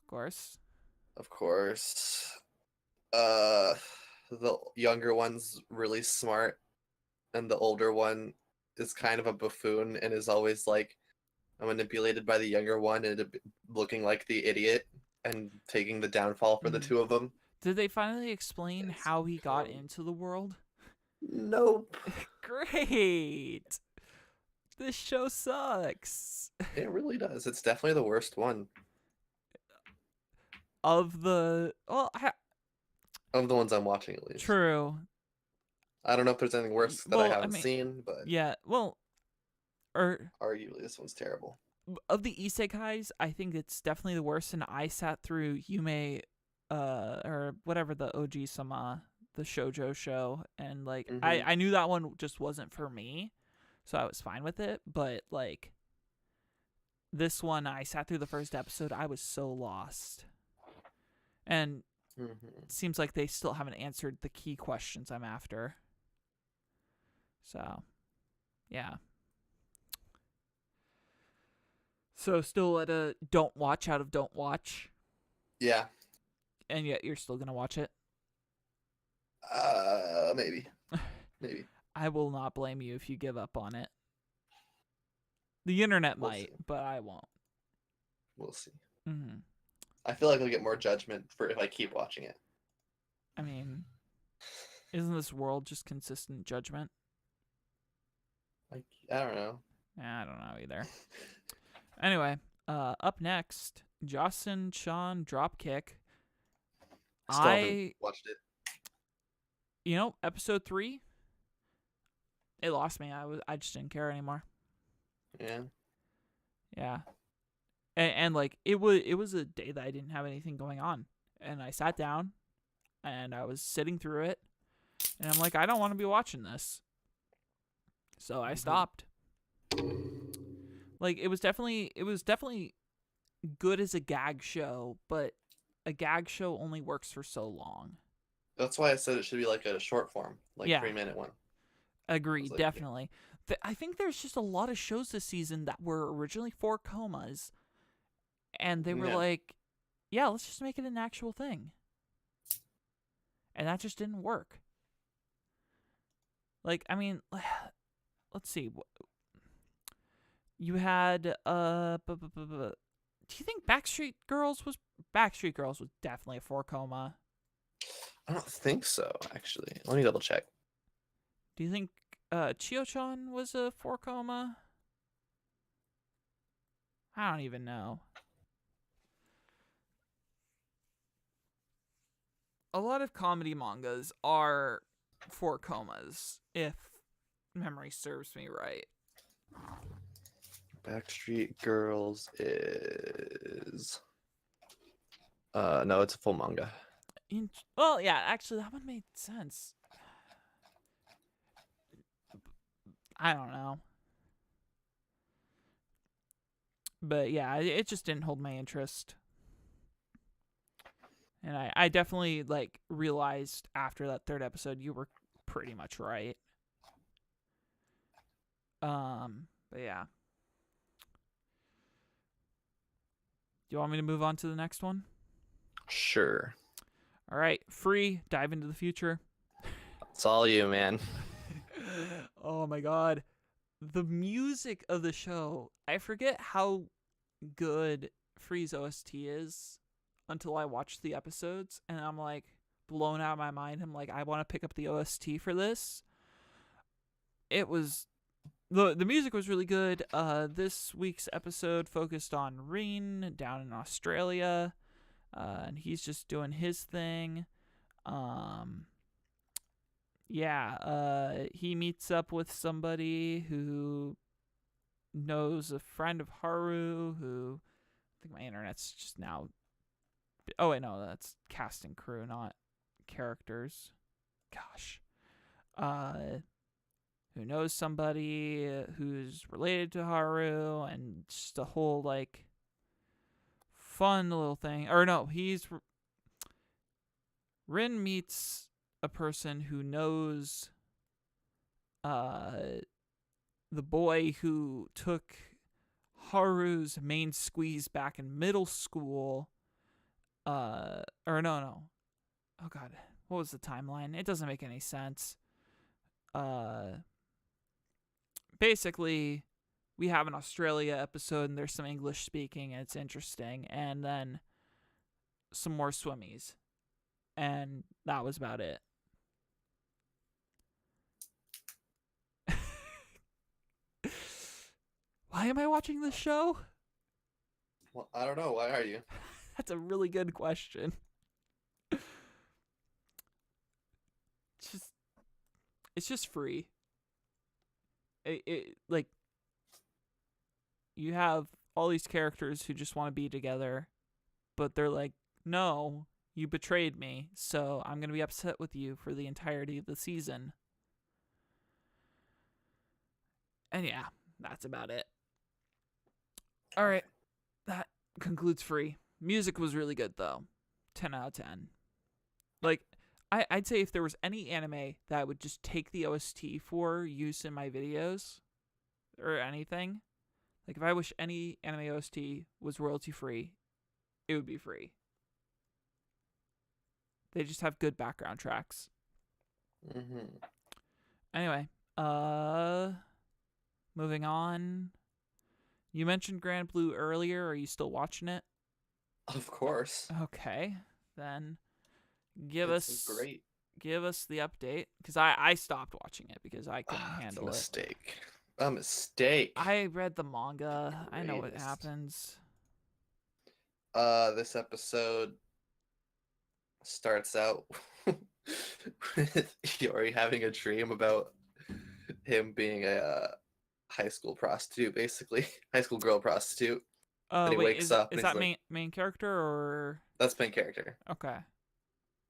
Of course. Of course. The younger one's really smart, and the older one is kind of a buffoon and is always like manipulated by the younger one and looking like the idiot and taking the downfall for the two of them. Did they finally explain how he got into the world? Nope. Great. This show sucks. It really does. It's definitely the worst one. Of the Of the ones I'm watching, at least. True. I don't know if there's anything worse that I haven't seen, but yeah. Well, arguably this one's terrible. Of the isekais, I think it's definitely the worst. And I sat through Yume, or whatever, the OG Sama, the shoujo show, and like I knew that one just wasn't for me, so I was fine with it. But like this one, I sat through the first episode, I was so lost, and it seems like they still haven't answered the key questions I'm after. So, yeah. So still at a don't watch out of don't watch. Yeah. And yet you're still gonna watch it. Maybe. Maybe. I will not blame you if you give up on it. The internet might, but I won't. We'll see. Mm-hmm. I feel like I'll get more judgment for if I keep watching it. I mean, isn't this world just consistent judgment? Like, I don't know. I don't know either. Anyway, up next, Jocelyn-chan Dropkick. Still haven't watched it. You know, episode 3, it lost me. I just didn't care anymore. Yeah. Yeah. And like it was a day that I didn't have anything going on, and I sat down and I was sitting through it, and I'm like, I don't want to be watching this. So I stopped. Like it was definitely good as a gag show, but a gag show only works for so long. That's why I said it should be like a short form, like 3-minute one. Agreed, like, definitely. Yeah. I think there's just a lot of shows this season that were originally 4 comas, and they were like, yeah, let's just make it an actual thing. And that just didn't work. Like, I mean, let's see. You had, do you think Backstreet Girls was definitely a 4 coma? I don't think so, actually. Let me double check. Do you think Chio-chan was a 4 coma? I don't even know. A lot of comedy mangas are 4 comas, if memory serves me right. Backstreet Girls is no, it's a full manga. Well, yeah, actually, that one made sense. I don't know. But yeah, it just didn't hold my interest. And I definitely like realized after that third episode you were pretty much right. But yeah. Do you want me to move on to the next one? Sure. All right, Free, dive into the future. It's all you, man. Oh my god. The music of the show, I forget how good Free's OST is until I watch the episodes, and I'm like blown out of my mind. I'm like, I want to pick up the OST for this. It was the music was really good. This week's episode focused on Reen down in Australia, and he's just doing his thing. He meets up with somebody who knows a friend of Haru, who I think my internet's just now. Oh wait, no, that's cast and crew, not characters. Gosh. Who knows somebody who's related to Haru, and just a whole like fun little thing. Or no, Rin meets a person who knows the boy who took Haru's main squeeze back in middle school. Oh god, what was the timeline? It doesn't make any sense. Basically, we have an Australia episode and there's some English speaking and it's interesting, and then some more swimmies, and that was about it. Why am I watching this show? Well, I don't know. Why are you? That's a really good question. It's just free. It like you have all these characters who just want to be together, but they're like, no, you betrayed me, so I'm gonna be upset with you for the entirety of the season. And yeah, that's about it. All right, that concludes Free. Music was really good though. 10 out of 10. Like, I'd say if there was any anime that I would just take the OST for use in my videos or anything, like if I wish any anime OST was royalty free, it would be Free. They just have good background tracks. Mm-hmm. Anyway, moving on. You mentioned Grand Blue earlier. Are you still watching it? Of course. Okay, then give us the update, because I stopped watching it because I couldn't handle it. A mistake. I read the manga. I know what happens. This episode starts out with Yori having a dream about him being a high school prostitute, basically. High school girl prostitute. And he wakes up. Is that main character or? That's main character. Okay.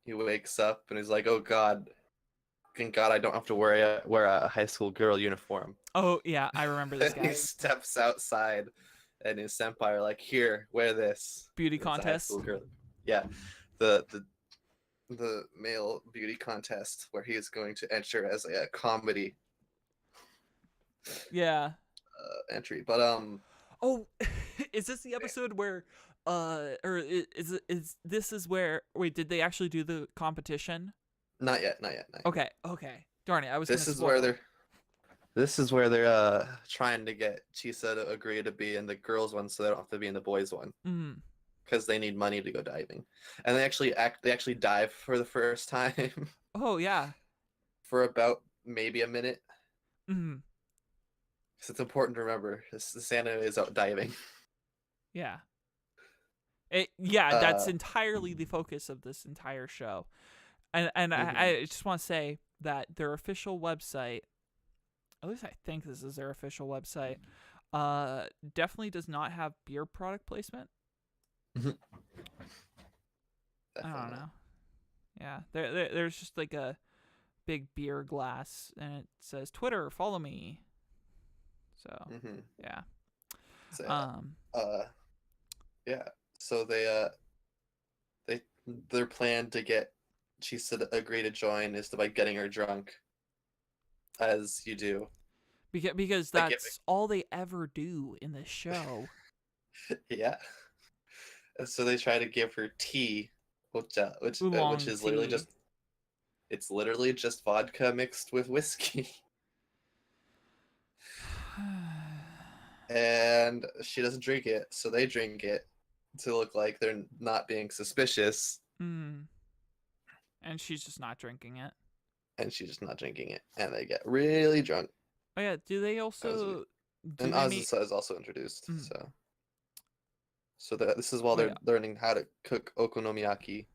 He wakes up and he's like, "Oh God, thank God I don't have to wear a high school girl uniform." Oh yeah, I remember this guy. He steps outside, and his senpai are like, "Here, wear this." Beauty contest. Yeah, the male beauty contest where he is going to enter as a comedy. Yeah. Entry, but Oh, is this the episode where, or is this where? Wait, did they actually do the competition? Not yet. Okay. Darn it, I was. This is where they're trying to get Chisa to agree to be in the girls one, so they don't have to be in the boys one. Mm. Because they need money to go diving, and they actually dive for the first time. Oh yeah. For about maybe a minute. Mm. Because it's important to remember, this anime is out diving. Yeah. That's entirely the focus of this entire show. And mm-hmm. I just want to say that their official website, at least I think this is their official website, Definitely does not have beer product placement. Definitely I don't not. know. Yeah, there's just like a big beer glass, and it says Twitter, follow me. So yeah. So, yeah. So their plan to get Chisa to agree to join is by getting her drunk, as you do. Because By that's all they ever do in this show. Yeah. And so they try to give her tea, which Oolong is tea. literally just vodka mixed with whiskey. And she doesn't drink it, so they drink it to look like they're not being suspicious. And she's just not drinking it. And she's just not drinking it. And they get really drunk. Oh yeah, do they also... And Azusa is also introduced, so this is while they're learning how to cook okonomiyaki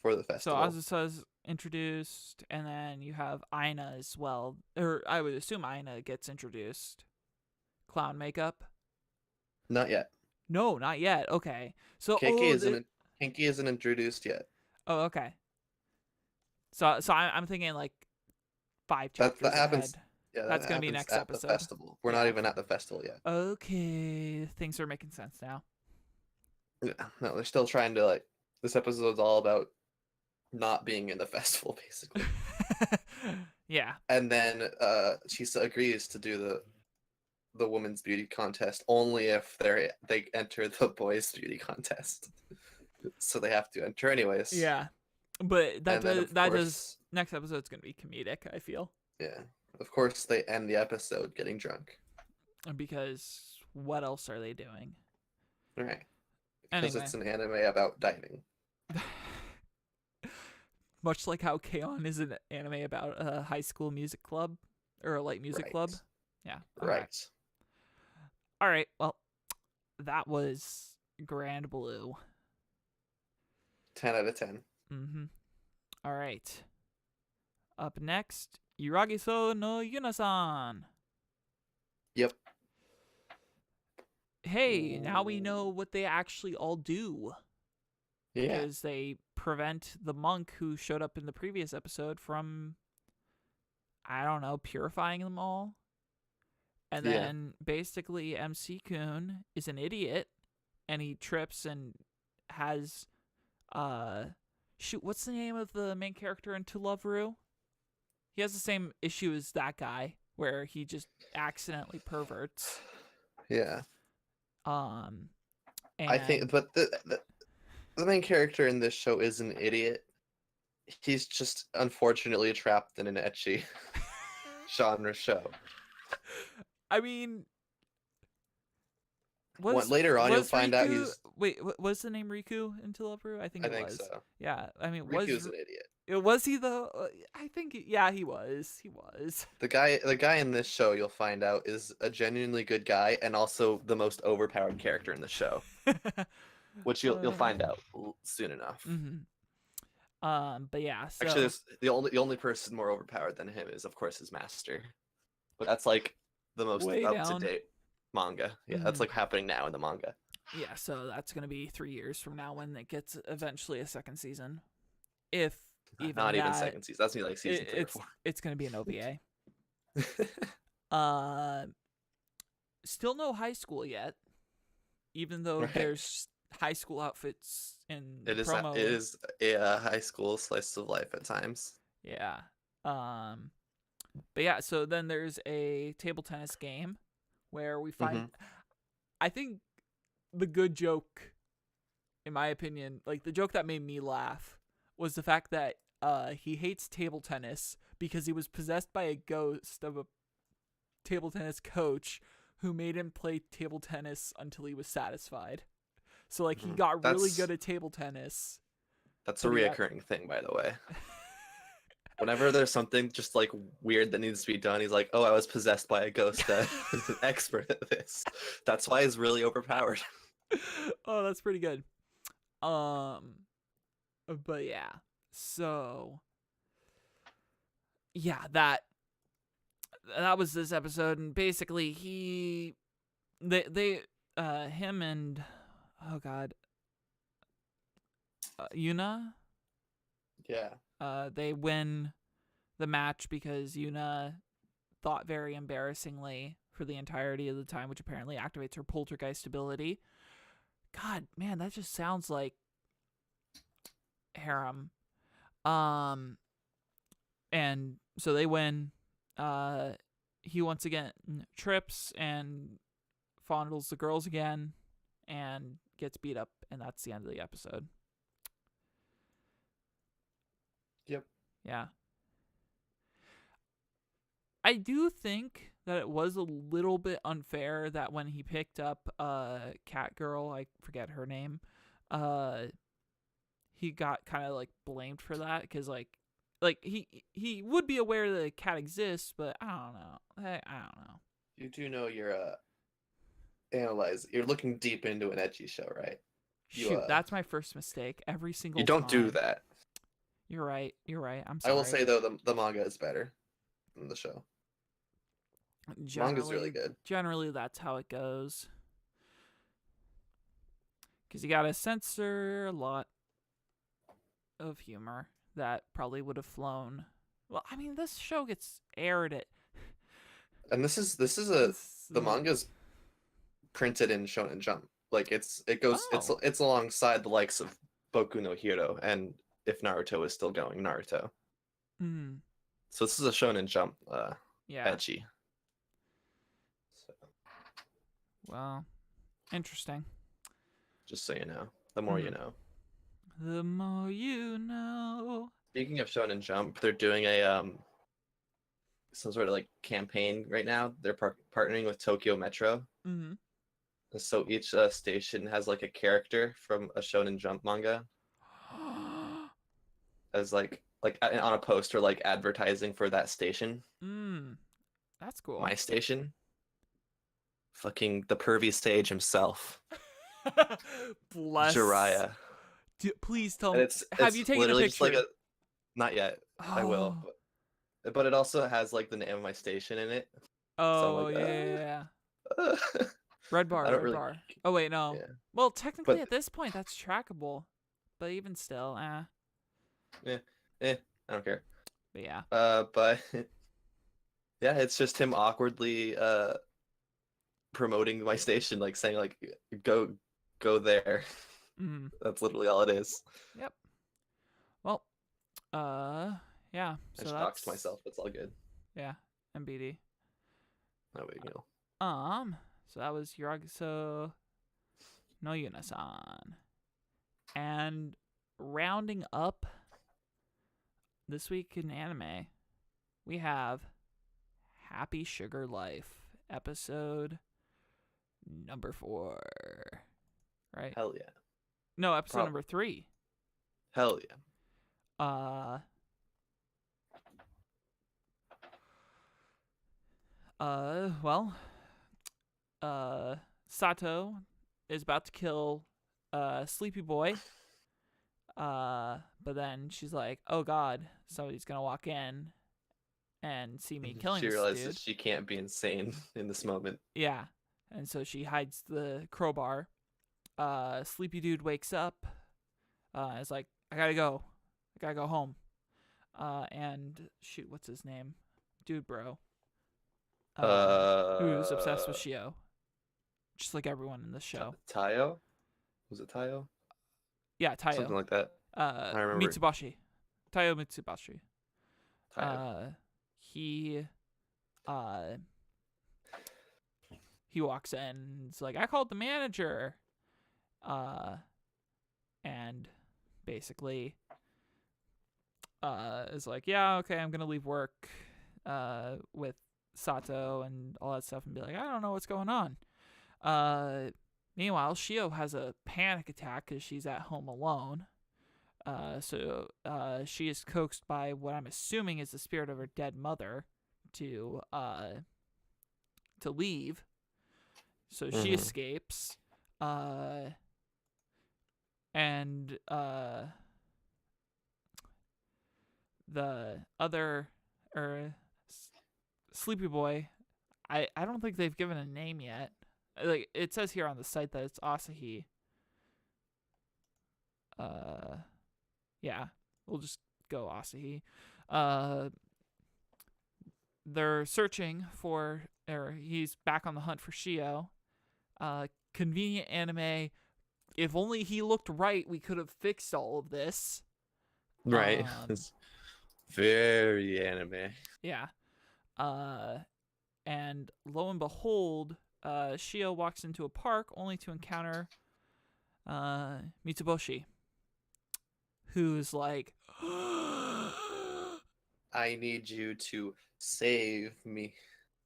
for the festival. So Azusa's introduced, and then you have Aina as well. Or I would assume Aina gets introduced. Clown makeup? Not yet. No, not yet. Okay. So Kinky isn't introduced yet. Oh, okay. So I'm thinking like 5 chapters that happens. ahead. Yeah, that's gonna be next at episode. The festival. We're not even at the festival yet. Okay, things are making sense now. Yeah, no, they're still trying to like. This episode's all about not being in the festival, basically. Yeah. And then Chisa agrees to do the women's beauty contest only if they enter the boys' beauty contest. So they have to enter anyways. Yeah, but that does next episode's gonna be comedic, I feel. Yeah, of course they end the episode getting drunk. Because what else are they doing? Right. Because anyway. It's an anime about diving. Much like how K-On! Is an anime about a high school music club or a light music club. Yeah. Right. All right. Well, that was Grand Blue. 10 out of 10. All right. Up next, Yuragiso no Yuna-san. Yep. Hey, now we know what they actually all do. Yeah. Because they prevent the monk who showed up in the previous episode from, I don't know, purifying them all. And then basically MC-kun is an idiot, and he trips and has, what's the name of the main character in To Love Ru? He has the same issue as that guy, where he just accidentally perverts. Yeah. And I think, but the main character in this show is an idiot. He's just unfortunately trapped in an ecchi genre show. I mean, later on you'll find out he's... Wait, was the name Riku in To Love Ru? I think so. Yeah, I mean, Riku's an idiot. Was he though? I think, yeah, he was. He was. The guy in this show, you'll find out, is a genuinely good guy and also the most overpowered character in the show, which you'll find out soon enough. But yeah. So... Actually, the only person more overpowered than him is, of course, his master. But that's like the most up to date manga. Yeah, that's like happening now in the manga. Yeah, so that's gonna be 3 years from now when it gets eventually a second season. If not even second season. That's like season 3 or 4. It's gonna be an OVA. Still no high school yet, even though there's high school outfits in promo. It is a high school slice of life at times. Yeah. But yeah, so then there's a table tennis game where we find, I think the good joke, in my opinion, like the joke that made me laugh, was the fact that he hates table tennis because he was possessed by a ghost of a table tennis coach who made him play table tennis until he was satisfied. So like he got really good at table tennis. That's a reoccurring thing, by the way. Whenever there's something just like weird that needs to be done, he's like, "Oh, I was possessed by a ghost that is an expert at this." That's why he's really overpowered. Oh, that's pretty good. But yeah. So yeah, that was this episode, and basically he they him and oh god, Yuna, Yeah. they win the match because Yuna thought very embarrassingly for the entirety of the time, which apparently activates her poltergeist ability. God, man, that just sounds like harem. And so they win. He once again trips and fondles the girls again and gets beat up, and that's the end of the episode. Yep. Yeah. I do think that it was a little bit unfair that when he picked up cat girl, I forget her name, he got kind of like blamed for that because like he would be aware that a cat exists, but I don't know. I don't know. You do know you're you're looking deep into an ecchi show, right? Shoot, that's my first mistake every single time. You don't do that. You're right. I'm sorry. I will say though the manga is better than the show. Manga's really good. Generally, that's how it goes. Because you gotta censor a lot of humor that probably would have flown. Well, I mean, this show gets aired at. And the manga's printed in Shonen Jump. Like it's alongside the likes of Boku no Hero, and if Naruto is still going, Naruto. Mm. So this is a Shonen Jump yeah. ecchi. So. Well, interesting. Just so you know, the more you know. The more you know. Speaking of Shonen Jump, they're doing a some sort of like campaign right now. They're partnering with Tokyo Metro. Mm-hmm. So each station has like a character from a Shonen Jump manga as like on a poster, like advertising for that station. That's cool. My station. Fucking the pervy sage himself. Bless. Jiraiya. Please tell me. Have you taken a picture? Not yet. Oh. I will. But it also has like the name of my station in it. Oh, so like, yeah. Red bar, red bar. Oh, wait, no. Yeah. Well, technically at this point, that's trackable. But even still, I don't care. But yeah. But yeah, it's just him awkwardly promoting my station, like saying like go there. Mm-hmm. That's literally all it is. Yep. Well, yeah. I just doxed myself. It's all good. Yeah, MBD. No big deal. So that was Yuragiso no Yuna-san. And rounding up this week in anime, we have Happy Sugar Life, episode number 4. Right? Hell yeah. No, episode number 3. Hell yeah. Sato is about to kill Sleepy Boy. But then she's like, "Oh God, somebody's gonna walk in and see me killing this dude." She realizes she can't be insane in this moment. Yeah, and so she hides the crowbar. Sleepy dude wakes up. Is like, "I gotta go home." And shoot, what's his name? Dude, bro. Who's obsessed with Shio, just like everyone in this show. Tayo? Was it Tayo? Yeah, Tayo. Something like that. I remember. Mitsubashi. Tayo Mitsubashi. Tayo. He walks in and is like, "I called the manager." And basically is like, "Yeah, okay, I'm gonna leave work with Sato and all that stuff," and be like, "I don't know what's going on." Meanwhile, Shio has a panic attack because she's at home alone. So she is coaxed by what I'm assuming is the spirit of her dead mother to leave. So she escapes. And the other Sleepy Boy, I don't think they've given a name yet. Like it says here on the site that it's Asahi. Yeah, we'll just go Asahi. They're searching for, or he's back on the hunt for Shio. Convenient anime. If only he looked right, we could have fixed all of this. Right. It's very anime. Yeah. And lo and behold, Shio walks into a park only to encounter Mitsuboshi, who's like, I need you to save me.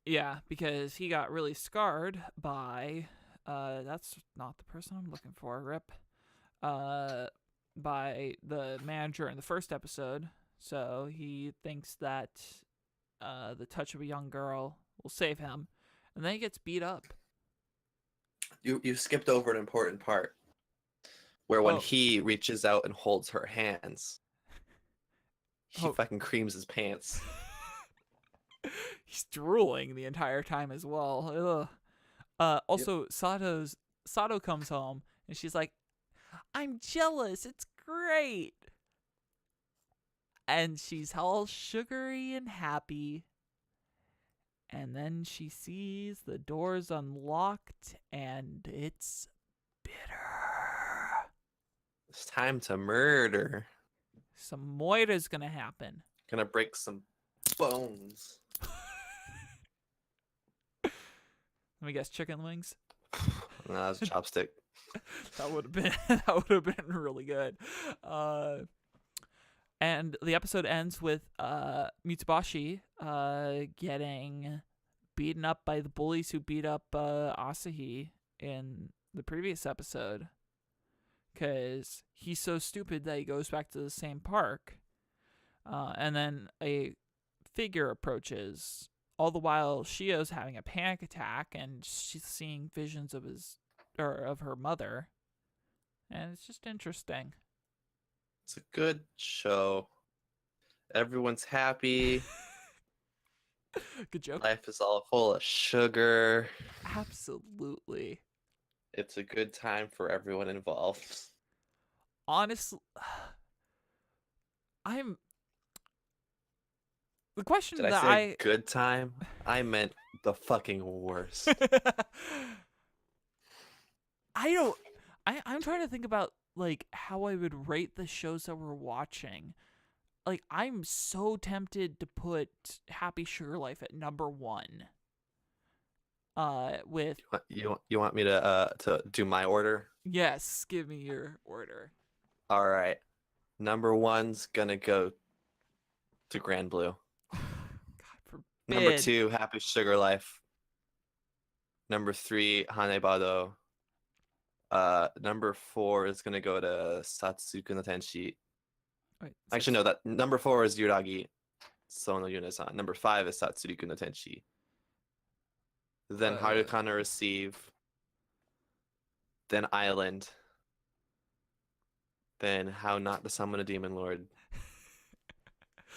yeah, because he got really scarred by, that's not the person I'm looking for, rip, by the manager in the first episode. So he thinks that the touch of a young girl will save him, and then he gets beat up. You skipped over an important part. Where when he reaches out and holds her hands, he fucking creams his pants. He's drooling the entire time as well. Also, yep. Sato comes home and she's like, "I'm jealous. It's great." And she's all sugary and happy. And then she sees the doors unlocked and it's bitter. It's time to murder. Some moira's gonna happen. Gonna break some bones. Let me guess, chicken wings? No, that's a chopstick. That would have been really good. And the episode ends with Mitsubashi getting beaten up by the bullies who beat up Asahi in the previous episode. Because he's so stupid that he goes back to the same park. And then a figure approaches. All the while, Shio's having a panic attack, and she's seeing visions of of her mother. And it's just interesting. It's a good show. Everyone's happy. Good joke. Life is all full of sugar. Absolutely. It's a good time for everyone involved. Honestly, the question Did that I say good time? I meant the fucking worst. I'm trying to think about like how I would rate the shows that we're watching. Like I'm so tempted to put Happy Sugar Life at number 1. With you want me to do my order? Yes, give me your order. All right. Number 1's gonna go to Grand Blue. God forbid. Number 2, Happy Sugar Life. Number 3, Hanebado. Number 4 is gonna go to Satsuki no Tenshi. Wait, actually, no. That number 4 is Yuragi Sono Yune-san. Number 5 is Satsuki no Tenshi. Then Haruka no Receive. Then Island. Then How Not to Summon a Demon Lord.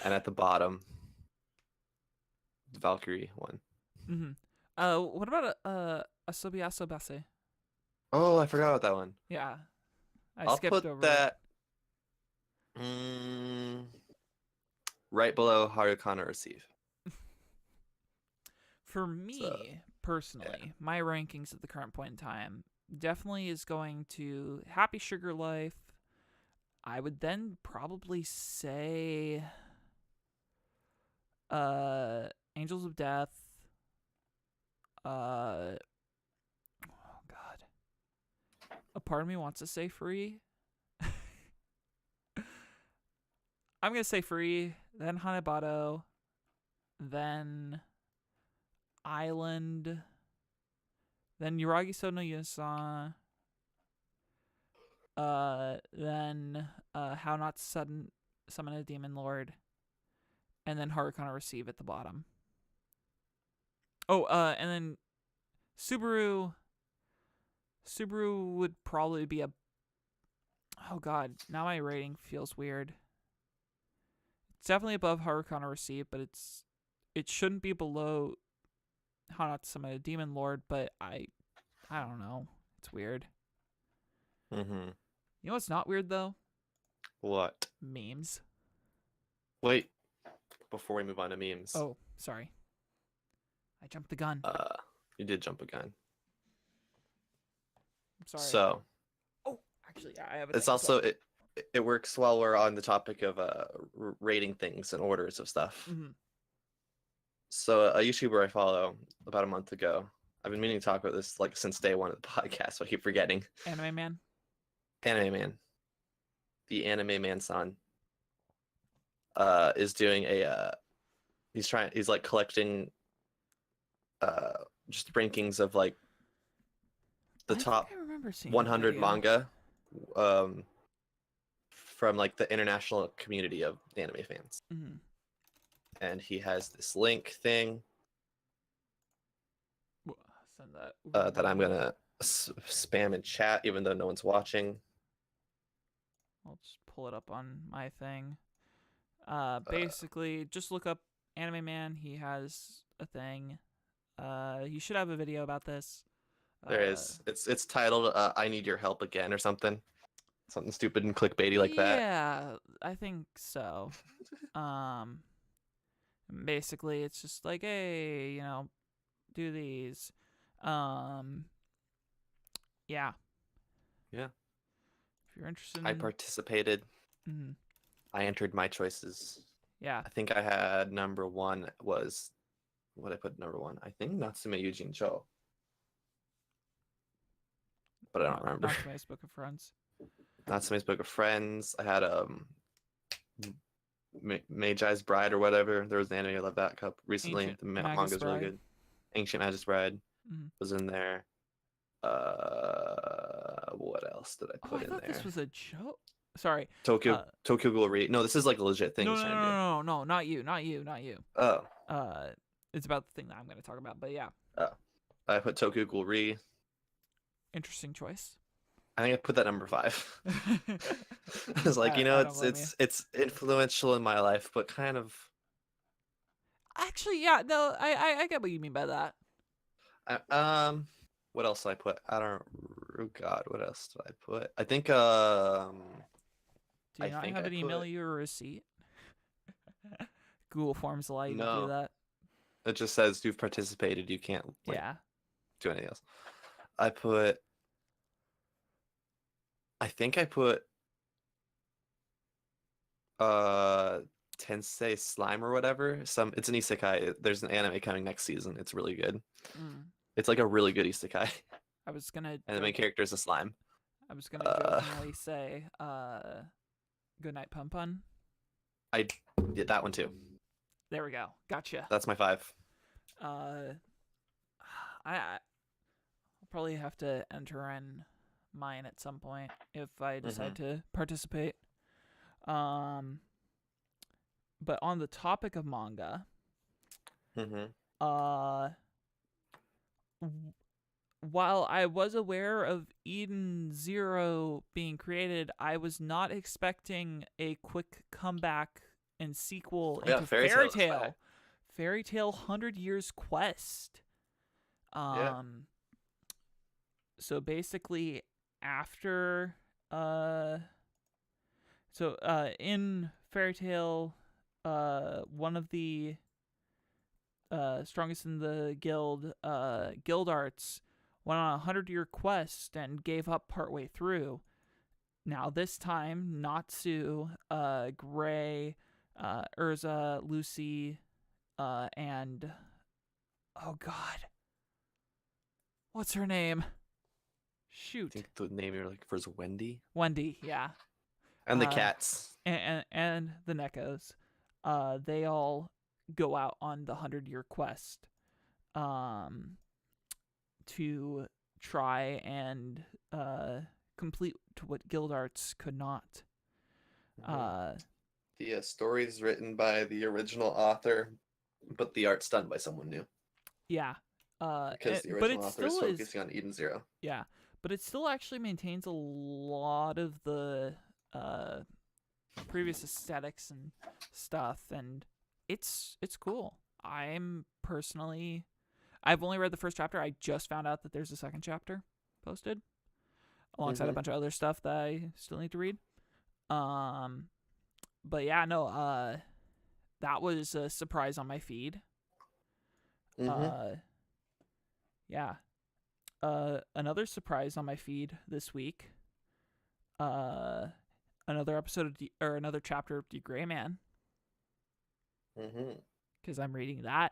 And at the bottom, the Valkyrie one. Mm-hmm. What about Asobi Asobase? Oh, I forgot about that one. Yeah, I'll skipped put over that right below Haruka no Receive. For me, personally, my rankings at the current point in time definitely is going to Happy Sugar Life. I would then probably say Angels of Death. Oh God. A part of me wants to say Free. I'm going to say Free, then Hanebado, then Island, then Yuragi Sono Yune-san, then How Not to Summon a Demon Lord, and then Haruka no Receive at the bottom. Oh, and then Subaru would probably be oh God, now my rating feels weird. It's definitely above Haruka no Receive, but it shouldn't be below How Not to Summon a Demon Lord, but I I don't know. It's weird. Mm-hmm. You know what's not weird though? What? Memes. Wait, before we move on to memes. Oh, sorry. I jumped the gun. You did jump a gun. I'm sorry. So. Oh, actually, yeah, I have a It's thing, also it works while we're on the topic of rating things and orders of stuff. Mm-hmm. So a YouTuber I follow about a month ago. I've been meaning to talk about this like since day one of the podcast, so I keep forgetting. Anime Man. Anime Man. The Anime Man-san is doing he's like collecting just rankings of like the top 100 manga from like the international community of anime fans. Mm-hmm. And he has this link thing Send that. that I'm gonna spam in chat, even though no one's watching. I'll just pull it up on my thing. Basically, just look up Anime Man. He has a thing. You should have a video about this. There is. It's titled "I Need Your Help Again" or something stupid and clickbaity like that. Yeah, I think so. Basically, it's just like, hey, do these. Yeah. Yeah. If you're interested I participated. Mm-hmm. I entered my choices. Yeah. I think I had number one was what I put number one. I think Natsume Yujin Cho. But I don't remember. Natsume's Book of Friends. Natsume's Book of Friends. I had Magi's Bride or whatever. There was an anime I love that cup recently. Ancient the manga's really good. Ancient Magus Bride was in there. What else did I put in there? This was a joke. Sorry. Tokyo Ghoul Re. No, this is like a legit thing. No, not you. Oh. It's about the thing that I'm going to talk about, but yeah. Oh. I put Tokyo Ghoul Re. Interesting choice. I think I put that number 5. I was like, it's influential in my life, but kind of. Actually, yeah, no, I get what you mean by that. What else did I put? I don't. Oh God, what else did I put? I think. Do you not have it email you a receipt? Google Forms allow you to do that. It just says you've participated. You can't. Do anything else. I think I put Tensei Slime or whatever. It's an isekai. There's an anime coming next season. It's really good. It's like a really good isekai. And the main character is a slime. I was gonna jokingly say Good Night Pun Pun. I did that one too. There we go. Gotcha. That's my 5. I'll probably have to enter in mine at some point if I decide to participate. But on the topic of manga, while I was aware of Eden Zero being created, I was not expecting a quick comeback and sequel into Fairy Tail. Fairy Tail 100 Years Quest. So basically after in Fairy Tail, one of the strongest in the guild, Guildarts, went on a 100-year quest and gave up partway through. Now this time, Natsu, Gray, Urza, Lucy, and oh God, what's her name? Shoot. I think the name you're looking for is Wendy. Wendy, yeah. And the cats. And the Neckos. They all go out on the 100-year quest to try and complete what Guildarts could not. The story is written by the original author, but the art's done by someone new. Yeah. Because the original author is focusing on Eden Zero. Yeah, but it still actually maintains a lot of the previous aesthetics and stuff, and it's cool. I'm personally, I've only read the first chapter. I just found out that there's a second chapter posted alongside a bunch of other stuff that I still need to read. But yeah, no, that was a surprise on my feed. Yeah. Another surprise on my feed this week. Another episode of another chapter of The Gray Man. Because I'm reading that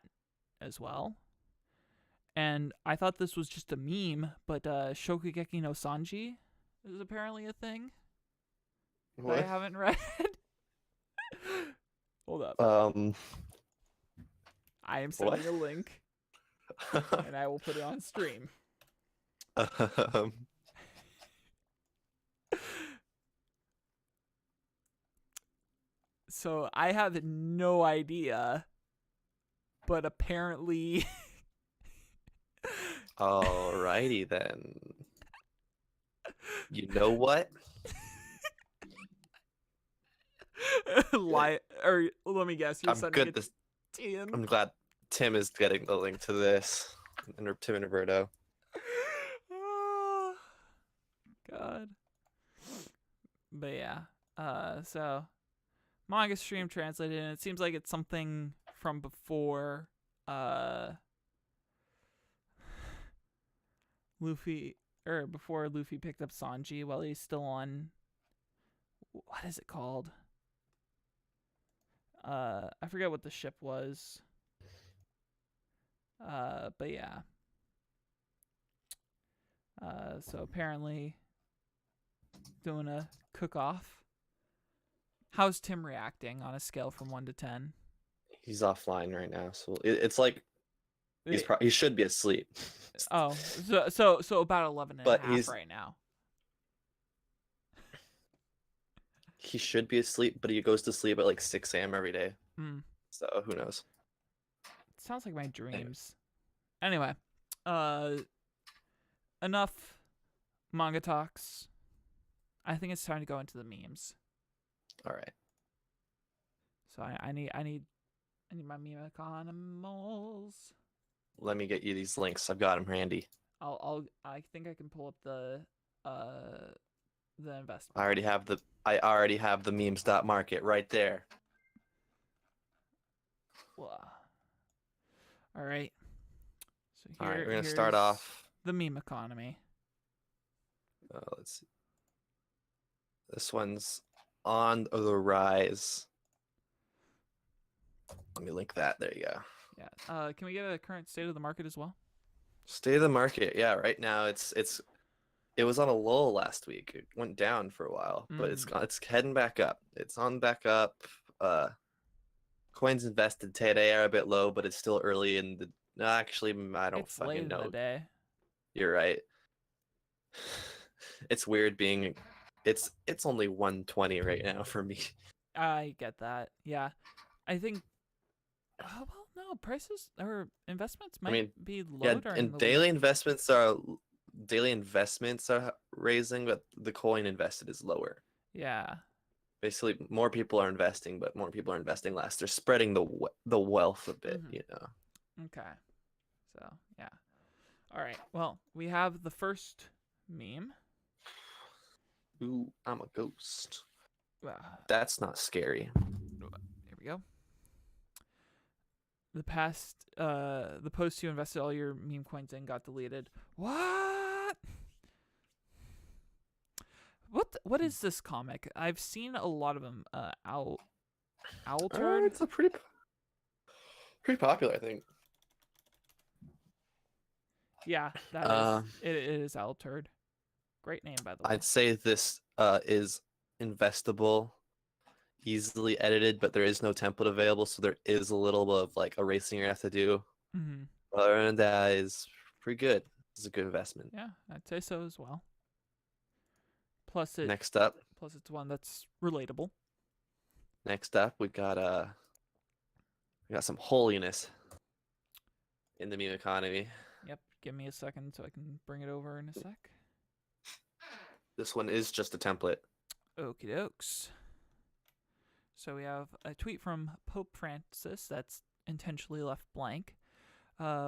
as well. And I thought this was just a meme, but Shokugeki no Sanji is apparently a thing What? that I haven't read. Hold up. I am sending a link, and I will put it on stream. So I have no idea, but apparently... Alrighty then. You know what? Or let me guess. You're I'm good. I'm glad Tim is getting the link to this. Tim and Roberto. Oh, God. But yeah. So manga stream translated, and it seems like it's something from before Luffy, or before Luffy picked up Sanji while he's still on, what is it called? I forget what the ship was. But yeah. So apparently doing a cook-off. How's Tim reacting on a scale from 1 to 10? He's offline right now, so it's like he should be asleep. Oh, so about 11 and a half right now. He should be asleep, but he goes to sleep at like 6 a.m. every day. So who knows? It sounds like my dreams. Anyway, enough manga talks. I think it's time to go into the memes. All right. So I need my meme economals. Let me get you these links. I've got them handy. I think I can pull up the investment. I already have the memes.market right there. Wow. All right. So all right, we're gonna start off the meme economy. Let's see. This one's on the rise. Let me link that. There you go. Yeah. Can we get a current state of the market as well? State of the market. Yeah. Right now, it was on a lull last week. It went down for a while, but it's heading back up. It's on back up. Coins invested today are a bit low, but it's still early in the. No, actually, I don't it's fucking late know. In the day. You're right. It's weird being. It's only 120 right now for me. I get that. Yeah, I think. Oh, well, no, prices or investments might be low during and the daily week. investments are raising, but the coin invested is lower. Yeah. Basically, more people are investing, but more people are investing less. They're spreading the wealth a bit, you know. Okay. So yeah. All right. Well, we have the first meme. Ooh, I'm a ghost. That's not scary. Here we go. The post you invested all your meme coins in got deleted. What? What is this comic? I've seen a lot of them. Owl Turd? It's a pretty popular, I think. Yeah, that is. It is Owl Turd. Great name, by the way. I'd say this is investable, easily edited, but there is no template available, so there is a little bit of like erasing you have to do. Other than that, is pretty good. It's a good investment. Yeah, I'd say so as well. Plus next up. Plus it's one that's relatable. Next up, we got some holiness in the meme economy. Yep, give me a second so I can bring it over in a sec. This one is just a template. Okie dokes. So we have a tweet from Pope Francis that's intentionally left blank.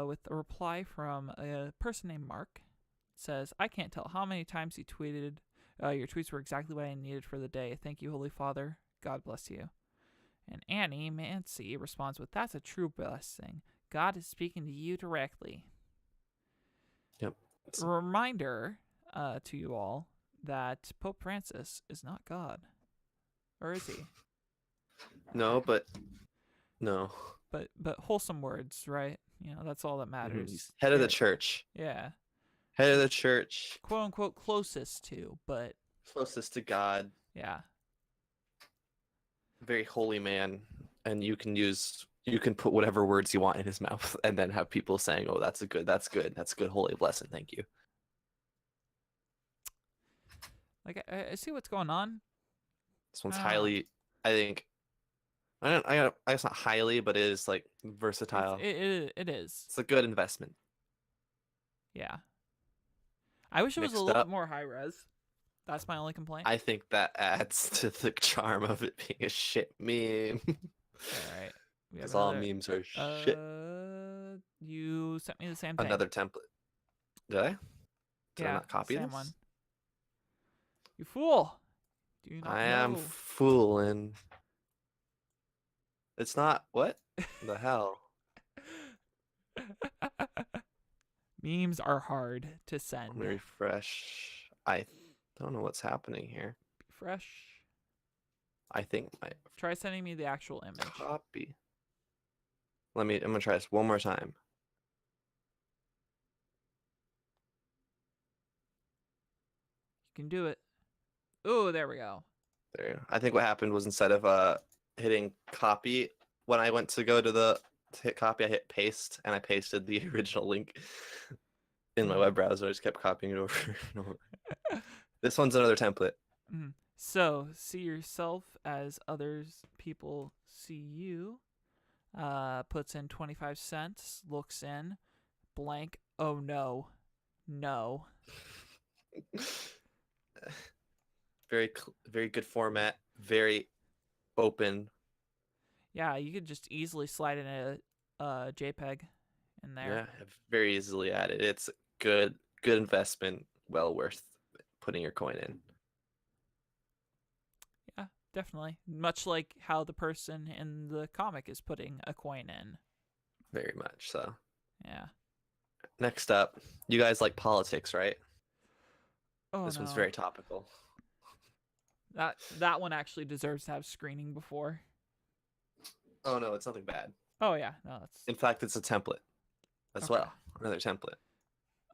with a reply from a person named Mark. It says, I can't tell how many times you tweeted. Your tweets were exactly what I needed for the day. Thank you, Holy Father. God bless you. And Annie Mancy responds with, that's a true blessing. God is speaking to you directly. Yep. A reminder to you all that Pope Francis is not God. Or is he? No, but no. But wholesome words, right? That's all that matters. He's head of the church. Yeah. Head of the church. Quote unquote closest to, but Closest to God. yeah. Very holy man. And you can put whatever words you want in his mouth and then have people saying, oh, that's good, holy blessing, thank you. Like, I see what's going on. This one's highly, I think, I guess not highly, but it is like versatile. It is. It's a good investment. Yeah. I wish it was a Mixed little up. bit more high res. That's my only complaint. I think that adds to the charm of it being a shit meme. All right. Because all memes are shit. You sent me the same thing. Another template. Did I? Did I not copy same this? one. You fool! Do you not I know? am fooling. It's not what? The hell? Memes are hard to send. Let me refresh. I don't know what's happening here. Be fresh. I think my Try sending me the actual image. copy. I'm gonna try this one more time. You can do it. Oh, there we go. There you go. I think what happened was instead of hitting copy, when I went to go to hit copy, I hit paste, and I pasted the original link in my web browser. I just kept copying it over and over. This one's another template. Mm-hmm. So, see yourself as others people see you. Puts in 25 cents. Looks in. Blank. Oh, no. No. Very good format. Very open. Yeah, you could just easily slide in a JPEG in there. Yeah, very easily added. It's good investment. Well worth putting your coin in. Yeah, definitely. Much like how the person in the comic is putting a coin in. Very much so. Yeah. Next up, you guys like politics, right? Oh, this one's very topical. That one actually deserves to have screening before. Oh no, it's nothing bad. Oh yeah, no, it's. In fact, it's a template as well. Another template.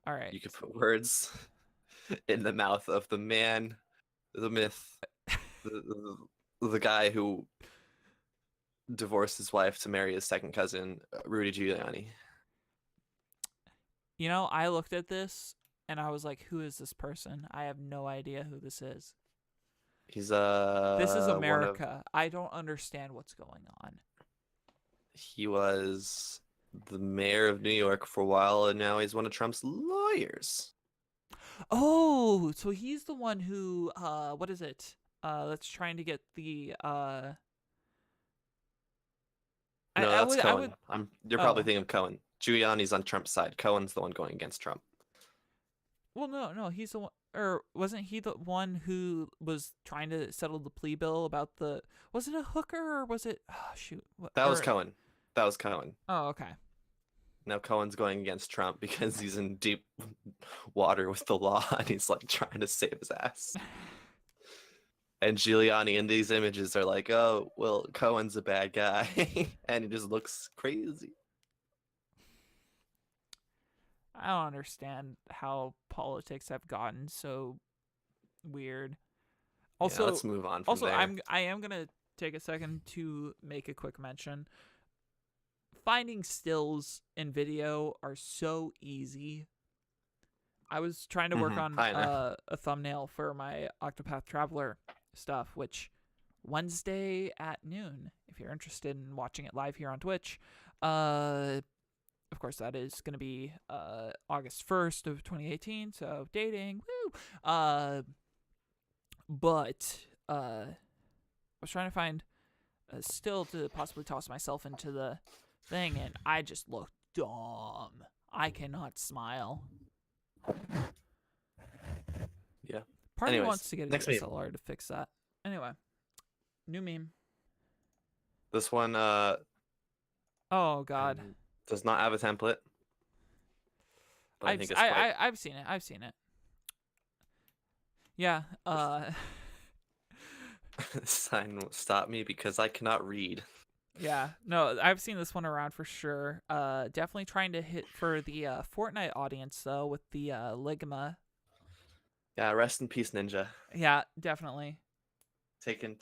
All right. You can put words in the mouth of the man, the myth, the guy who divorced his wife to marry his second cousin, Rudy Giuliani. I looked at this and I was like, "Who is this person? I have no idea who this is." He's This is America. I don't understand what's going on. He was the mayor of New York for a while, and now he's one of Trump's lawyers. Oh, so he's the one who, what is it? That's trying to get the, No, that's Cohen. You're probably thinking of Cohen. Giuliani's on Trump's side. Cohen's the one going against Trump. Well, no, he's the one, or wasn't he the one who was trying to settle the plea bill about was it a hooker or was it, oh, shoot. That was Cohen. Oh, okay. Now Cohen's going against Trump because he's in deep water with the law and he's like trying to save his ass. And Giuliani in these images are like, oh, well, Cohen's a bad guy. And he just looks crazy. I don't understand how politics have gotten so weird. Also, let's move on from there. I am going to take a second to make a quick mention. Finding stills in video are so easy. I was trying to work on a thumbnail for my Octopath Traveler stuff, which Wednesday at noon, if you're interested in watching it live here on Twitch, of course, that is going to be August 1st of 2018, so dating, woo! But I was trying to find a still to possibly toss myself into the thing, and I just looked dumb. I cannot smile. Yeah. Part of me Anyways, wants to get a next meme. DSLR to fix that. Anyway, new meme. This one Oh God, does not have a template. But I think it's quite... I've seen it. I've seen it. Yeah. Sign won't stop me because I cannot read. Yeah. No, I've seen this one around for sure. Definitely trying to hit for the Fortnite audience though with the Ligma. Yeah, rest in peace, Ninja. Yeah, definitely. Taken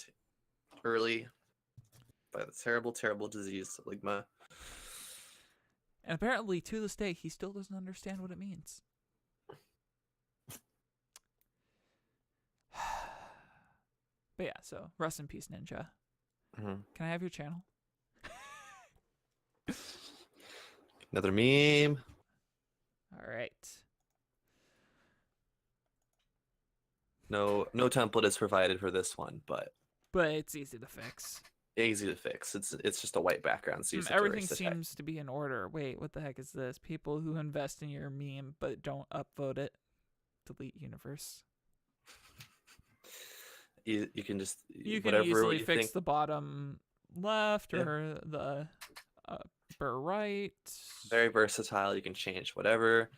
early by the terrible, terrible disease, Ligma. And apparently, to this day, he still doesn't understand what it means. But yeah, so rest in peace, Ninja. Mm-hmm. Can I have your channel? Another meme. All right. No template is provided for this one, but it's easy to fix. easy to fix. It's just a white background. So Everything seems to be in order. Wait, what the heck is this? People who invest in your meme but don't upvote it. Delete universe. You can just You can whatever easily you fix think. the bottom left or the upper right. Very versatile. You can change whatever.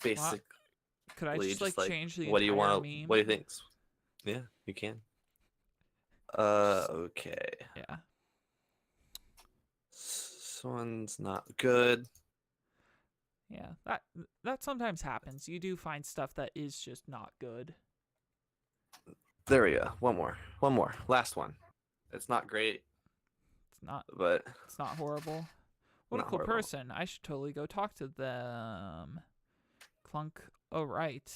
Basic. Could I just like change the what do you entire want? meme? What do you think? Yeah, you can. Okay. Yeah. This one's not good. Yeah, that sometimes happens. You do find stuff that is just not good. There we go. One more. Last one. It's not great. It's not. But it's not horrible. What a not cool horrible. person. I should totally go talk to them. Clunk. Oh, right.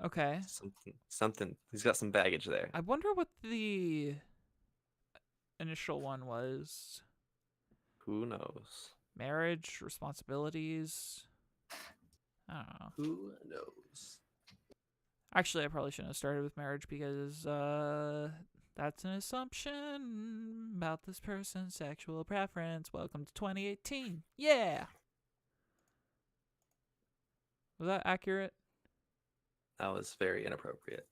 Okay. Something. He's got some baggage there. I wonder what the initial one was. Who knows? Marriage, responsibilities. I don't know. Who knows? Actually, I probably shouldn't have started with marriage because that's an assumption about this person's sexual preference. Welcome to 2018. Yeah. Was that accurate? That was very inappropriate.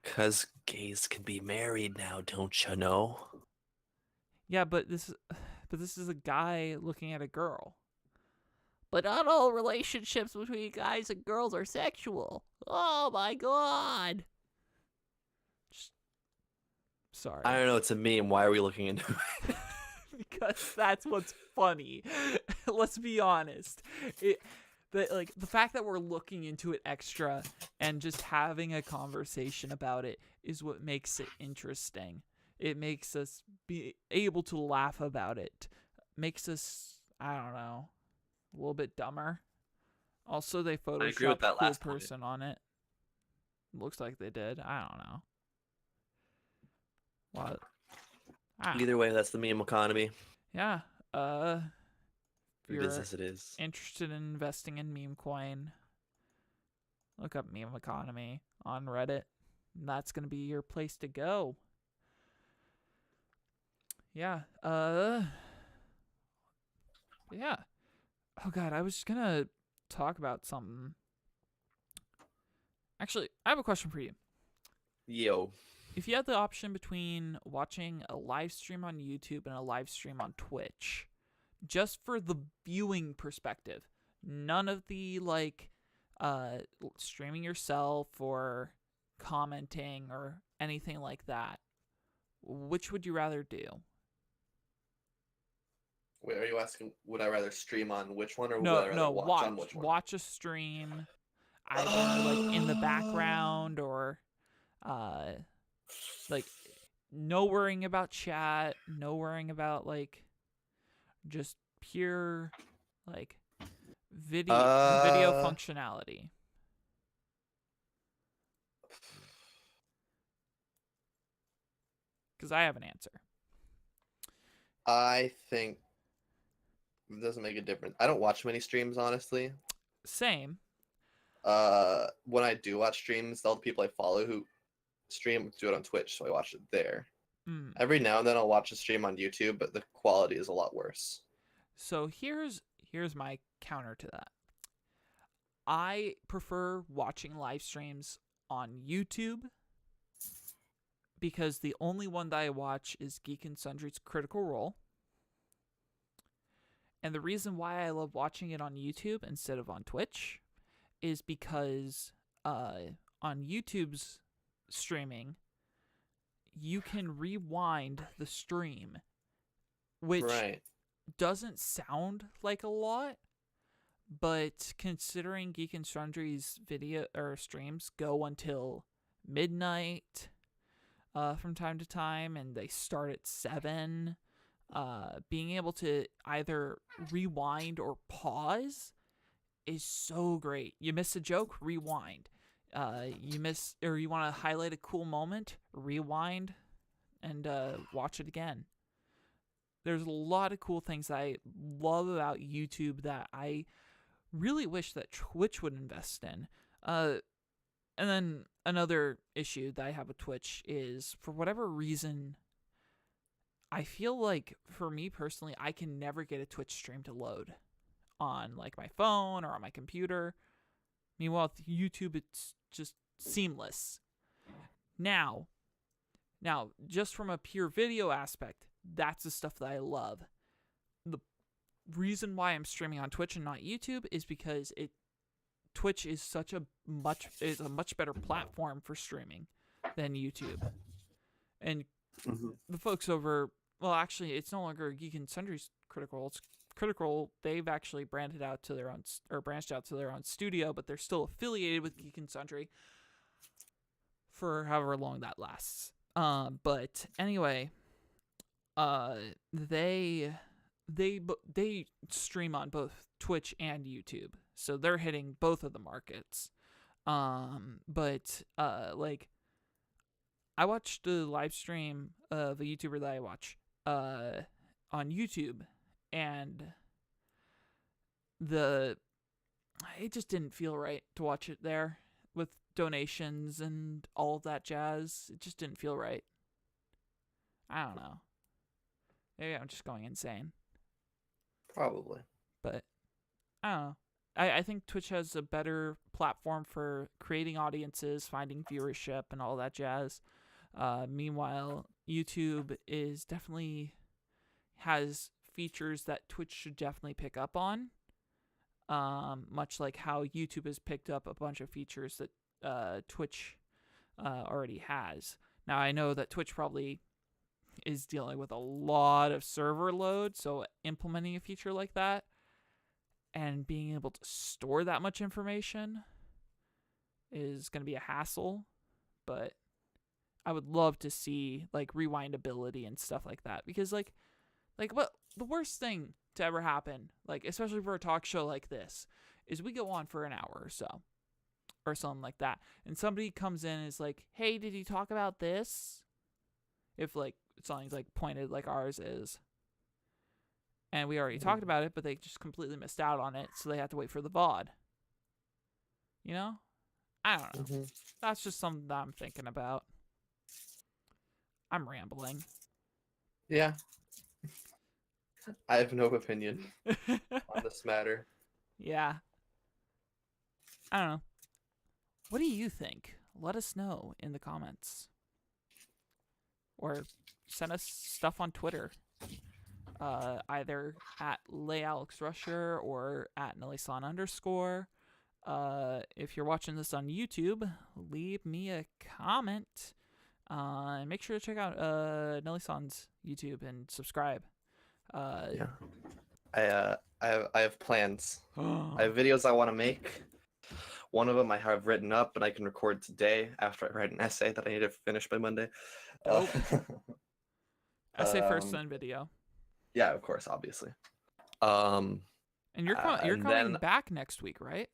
Because gays can be married now, don't you know? Yeah, but this is a guy looking at a girl. But not all relationships between guys and girls are sexual. Oh my god. Sorry. I don't know. It's a meme. Why are we looking into it? Because that's what's funny. Let's be honest. The fact that we're looking into it extra and just having a conversation about it is what makes it interesting. It makes us be able to laugh about it. Makes us, I don't know, a little bit dumber. Also, they photoshopped a cool person on it. Looks like they did. I don't know. What? Either way, that's the meme economy. Yeah. It is as it is. Interested in investing in meme coin, look up meme economy on Reddit. That's gonna be your place to go. Yeah. Yeah. Oh god, I was gonna talk about something. Actually, I have a question for you. Yo. If you had the option between watching a live stream on YouTube and a live stream on Twitch, just for the viewing perspective, none of the streaming yourself or commenting or anything like that, which would you rather do? Wait, are you asking would I rather stream on which one or No, would I rather watch on which one? Watch a stream either in the background or no worrying about chat, no worrying about just pure video functionality. Because I have an answer. I think it doesn't make a difference. I don't watch many streams, honestly. Same. When I do watch streams, all the people I follow who stream do it on Twitch, so I watch it there. Mm. Every now and then I'll watch a stream on YouTube, but the quality is a lot worse. So here's my counter to that. I prefer watching live streams on YouTube because the only one that I watch is Geek and Sundry's Critical Role. And the reason why I love watching it on YouTube instead of on Twitch is because on YouTube's streaming, you can rewind the stream, which doesn't sound like a lot, but considering Geek and Sundry's video or streams go until midnight from time to time, and they start at 7, being able to either rewind or pause is so great. You miss a joke, rewind. You want to highlight a cool moment, rewind and watch it again. There's a lot of cool things that I love about YouTube that I really wish that Twitch would invest in. And then another issue that I have with Twitch is, for whatever reason, I feel like, for me personally, I can never get a Twitch stream to load on like my phone or on my computer. Meanwhile, with YouTube, it's just seamless. Now, just from a pure video aspect, that's the stuff that I love. The reason why I'm streaming on Twitch and not YouTube is because Twitch is a much better platform for streaming than YouTube. And the folks over, well, actually, it's no longer Geek and Sundry's Critical. It's Critical. They've actually branched out to their own studio, but they're still affiliated with Geek and Sundry for however long that lasts. But anyway, they stream on both Twitch and YouTube, so they're hitting both of the markets. But like, I watched the live stream of a YouTuber that I watch on YouTube, and it just didn't feel right to watch it there with donations and all of that jazz. It just didn't feel right. I don't know. Maybe I'm just going insane. Probably. But I don't know. I think Twitch has a better platform for creating audiences, finding viewership, and all that jazz. Meanwhile, YouTube is definitely has features that Twitch should definitely pick up on. Much like how YouTube has picked up a bunch of features that Twitch already has. Now, I know that Twitch probably is dealing with a lot of server load, so implementing a feature like that and being able to store that much information is going to be a hassle, but I would love to see like rewindability and stuff like that, because like what the worst thing to ever happen, like especially for a talk show like this, is we go on for an hour or so or something like that, and somebody comes in and is like, hey, did you talk about this? If like something's like pointed like ours is, and we already talked about it, but they just completely missed out on it, so they have to wait for the VOD. You know? I don't know. That's just something that I'm thinking about. I'm rambling. Yeah. I have no opinion on this matter. Yeah. I don't know. What do you think? Let us know in the comments. Or send us stuff on Twitter. Either at Alex Rusher or at Nellie-san _. If you're watching this on YouTube, leave me a comment. And make sure to check out Nellie-san's YouTube and subscribe. Yeah. I have plans. I have videos I want to make. One of them I have written up and I can record today after I write an essay that I need to finish by Monday. Essay first, then video. Yeah, of course, obviously. And you're coming back next week, right?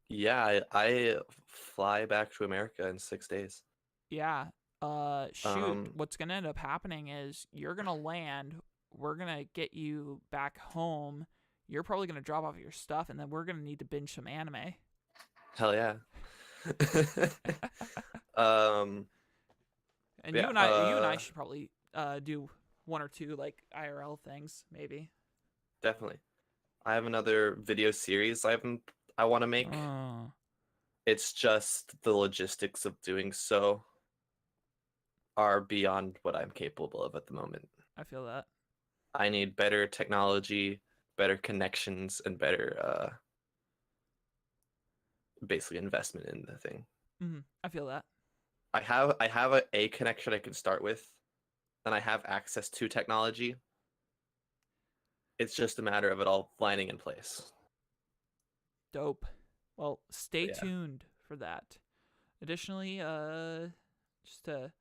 Yeah, I fly back to America in 6 days. Yeah. What's gonna end up happening is you're gonna land. We're gonna get you back home. You're probably gonna drop off your stuff, and then we're gonna need to binge some anime. Hell yeah. And Yeah, you and I should probably do one or two like IRL things, maybe. definitely. I have another video series I want to make. Oh, It's just the logistics of doing so are beyond what I'm capable of at the moment. I feel that. I need better technology, better connections, and better basically investment in the thing. I feel that. I have a connection I can start with, and I have access to technology. It's just a matter of it all lining in place. Dope. Well, stay Yeah. tuned for that. Additionally, just to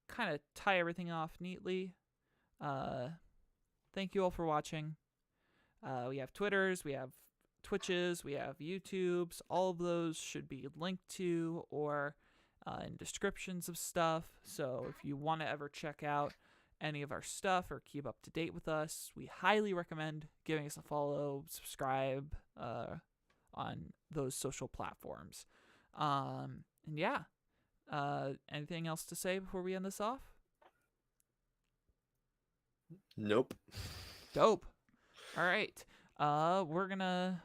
kind of tie everything off neatly, thank you all for watching. We have Twitters, we have Twitches, we have YouTubes. All of those should be linked to or in descriptions of stuff. So if you want to ever check out any of our stuff or keep up to date with us, we highly recommend giving us a follow, subscribe on those social platforms. And yeah, anything else to say before we end this off? Nope. Dope. All right. We're gonna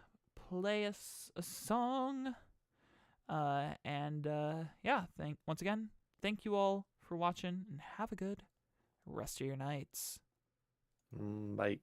play us a song. And yeah, once again, thank you all for watching and have a good rest of your nights. Bye.